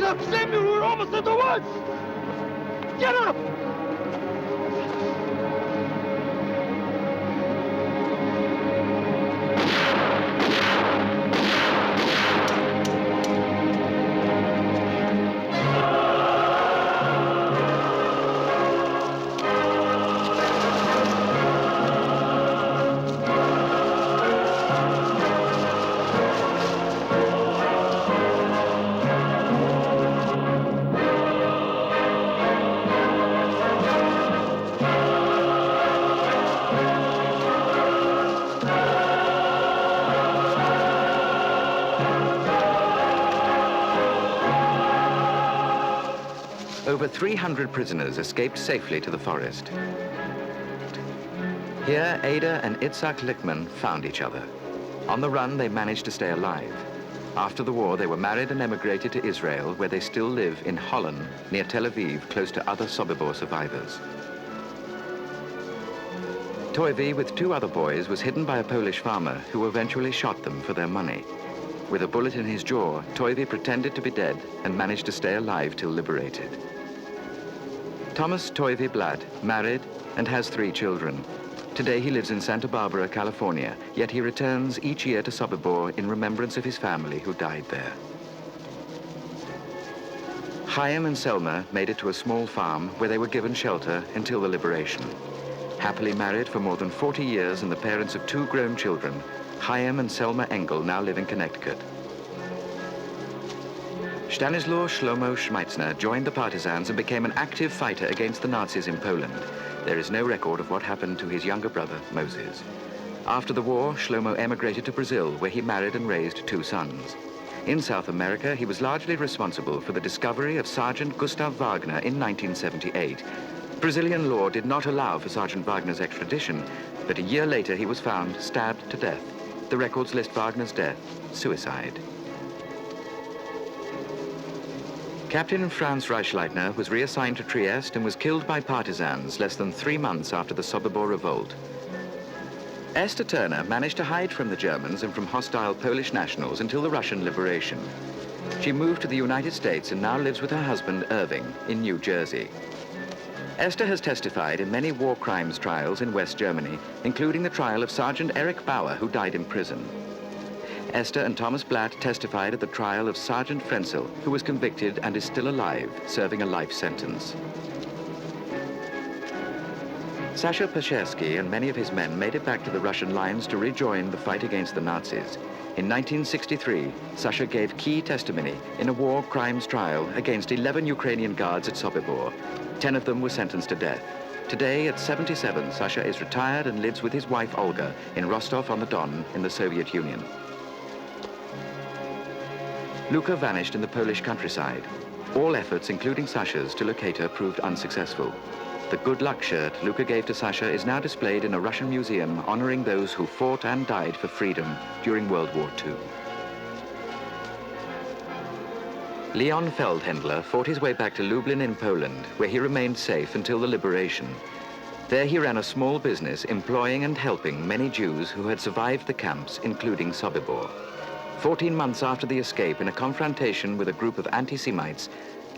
up, Samuel! We're almost at the woods! Get up! Over 300 prisoners escaped safely to the forest. Here, Ada and Itzhak Lichtman found each other. On the run, they managed to stay alive. After the war, they were married and emigrated to Israel, where they still live in Holland, near Tel Aviv, close to other Sobibor survivors. Toivi, with 2 other boys, was hidden by a Polish farmer who eventually shot them for their money. With a bullet in his jaw, Toivi pretended to be dead and managed to stay alive till liberated. Thomas Toivi Blad married and has 3 children. Today he lives in Santa Barbara, California, yet he returns each year to Sobibor in remembrance of his family who died there. Chaim and Selma made it to a small farm where they were given shelter until the liberation. Happily married for more than 40 years and the parents of 2 grown children, Chaim and Selma Engel now live in Connecticut. Stanislaw Shlomo Schmeitzner joined the partisans and became an active fighter against the Nazis in Poland. There is no record of what happened to his younger brother, Moses. After the war, Shlomo emigrated to Brazil, where he married and raised 2 sons. In South America, he was largely responsible for the discovery of Sergeant Gustav Wagner in 1978. Brazilian law did not allow for Sergeant Wagner's extradition, but a year later he was found stabbed to death. The records list Wagner's death suicide. Captain Franz Reichleitner was reassigned to Trieste and was killed by partisans less than 3 months after the Sobibor revolt. Esther Turner managed to hide from the Germans and from hostile Polish nationals until the Russian liberation. She moved to the United States and now lives with her husband, Irving, in New Jersey. Esther has testified in many war crimes trials in West Germany, including the trial of Sergeant Erich Bauer, who died in prison. Esther and Thomas Blatt testified at the trial of Sergeant Frenzel, who was convicted and is still alive, serving a life sentence. Sasha Peshersky and many of his men made it back to the Russian lines to rejoin the fight against the Nazis. In 1963, Sasha gave key testimony in a war crimes trial against 11 Ukrainian guards at Sobibor. 10 of them were sentenced to death. Today, at 77, Sasha is retired and lives with his wife, Olga, in Rostov-on-the-Don in the Soviet Union. Luka vanished in the Polish countryside. All efforts, including Sasha's, to locate her proved unsuccessful. The good luck shirt Luka gave to Sasha is now displayed in a Russian museum honoring those who fought and died for freedom during World War II. Leon Feldhendler fought his way back to Lublin in Poland, where he remained safe until the liberation. There he ran a small business employing and helping many Jews who had survived the camps, including Sobibor. 14 months after the escape, in a confrontation with a group of anti-Semites,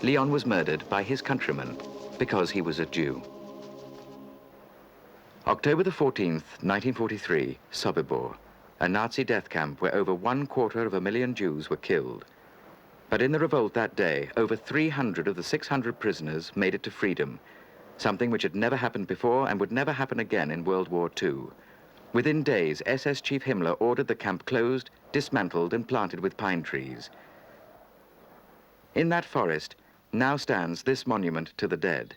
Leon was murdered by his countrymen because he was a Jew. October the 14th, 1943, Sobibor, a Nazi death camp where over 250,000 Jews were killed. But in the revolt that day, over 300 of the 600 prisoners made it to freedom, something which had never happened before and would never happen again in World War II. Within days, SS Chief Himmler ordered the camp closed, dismantled, and planted with pine trees. In that forest now stands this monument to the dead.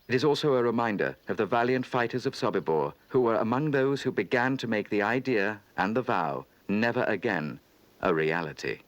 It is also a reminder of the valiant fighters of Sobibor who were among those who began to make the idea and the vow, never again, a reality.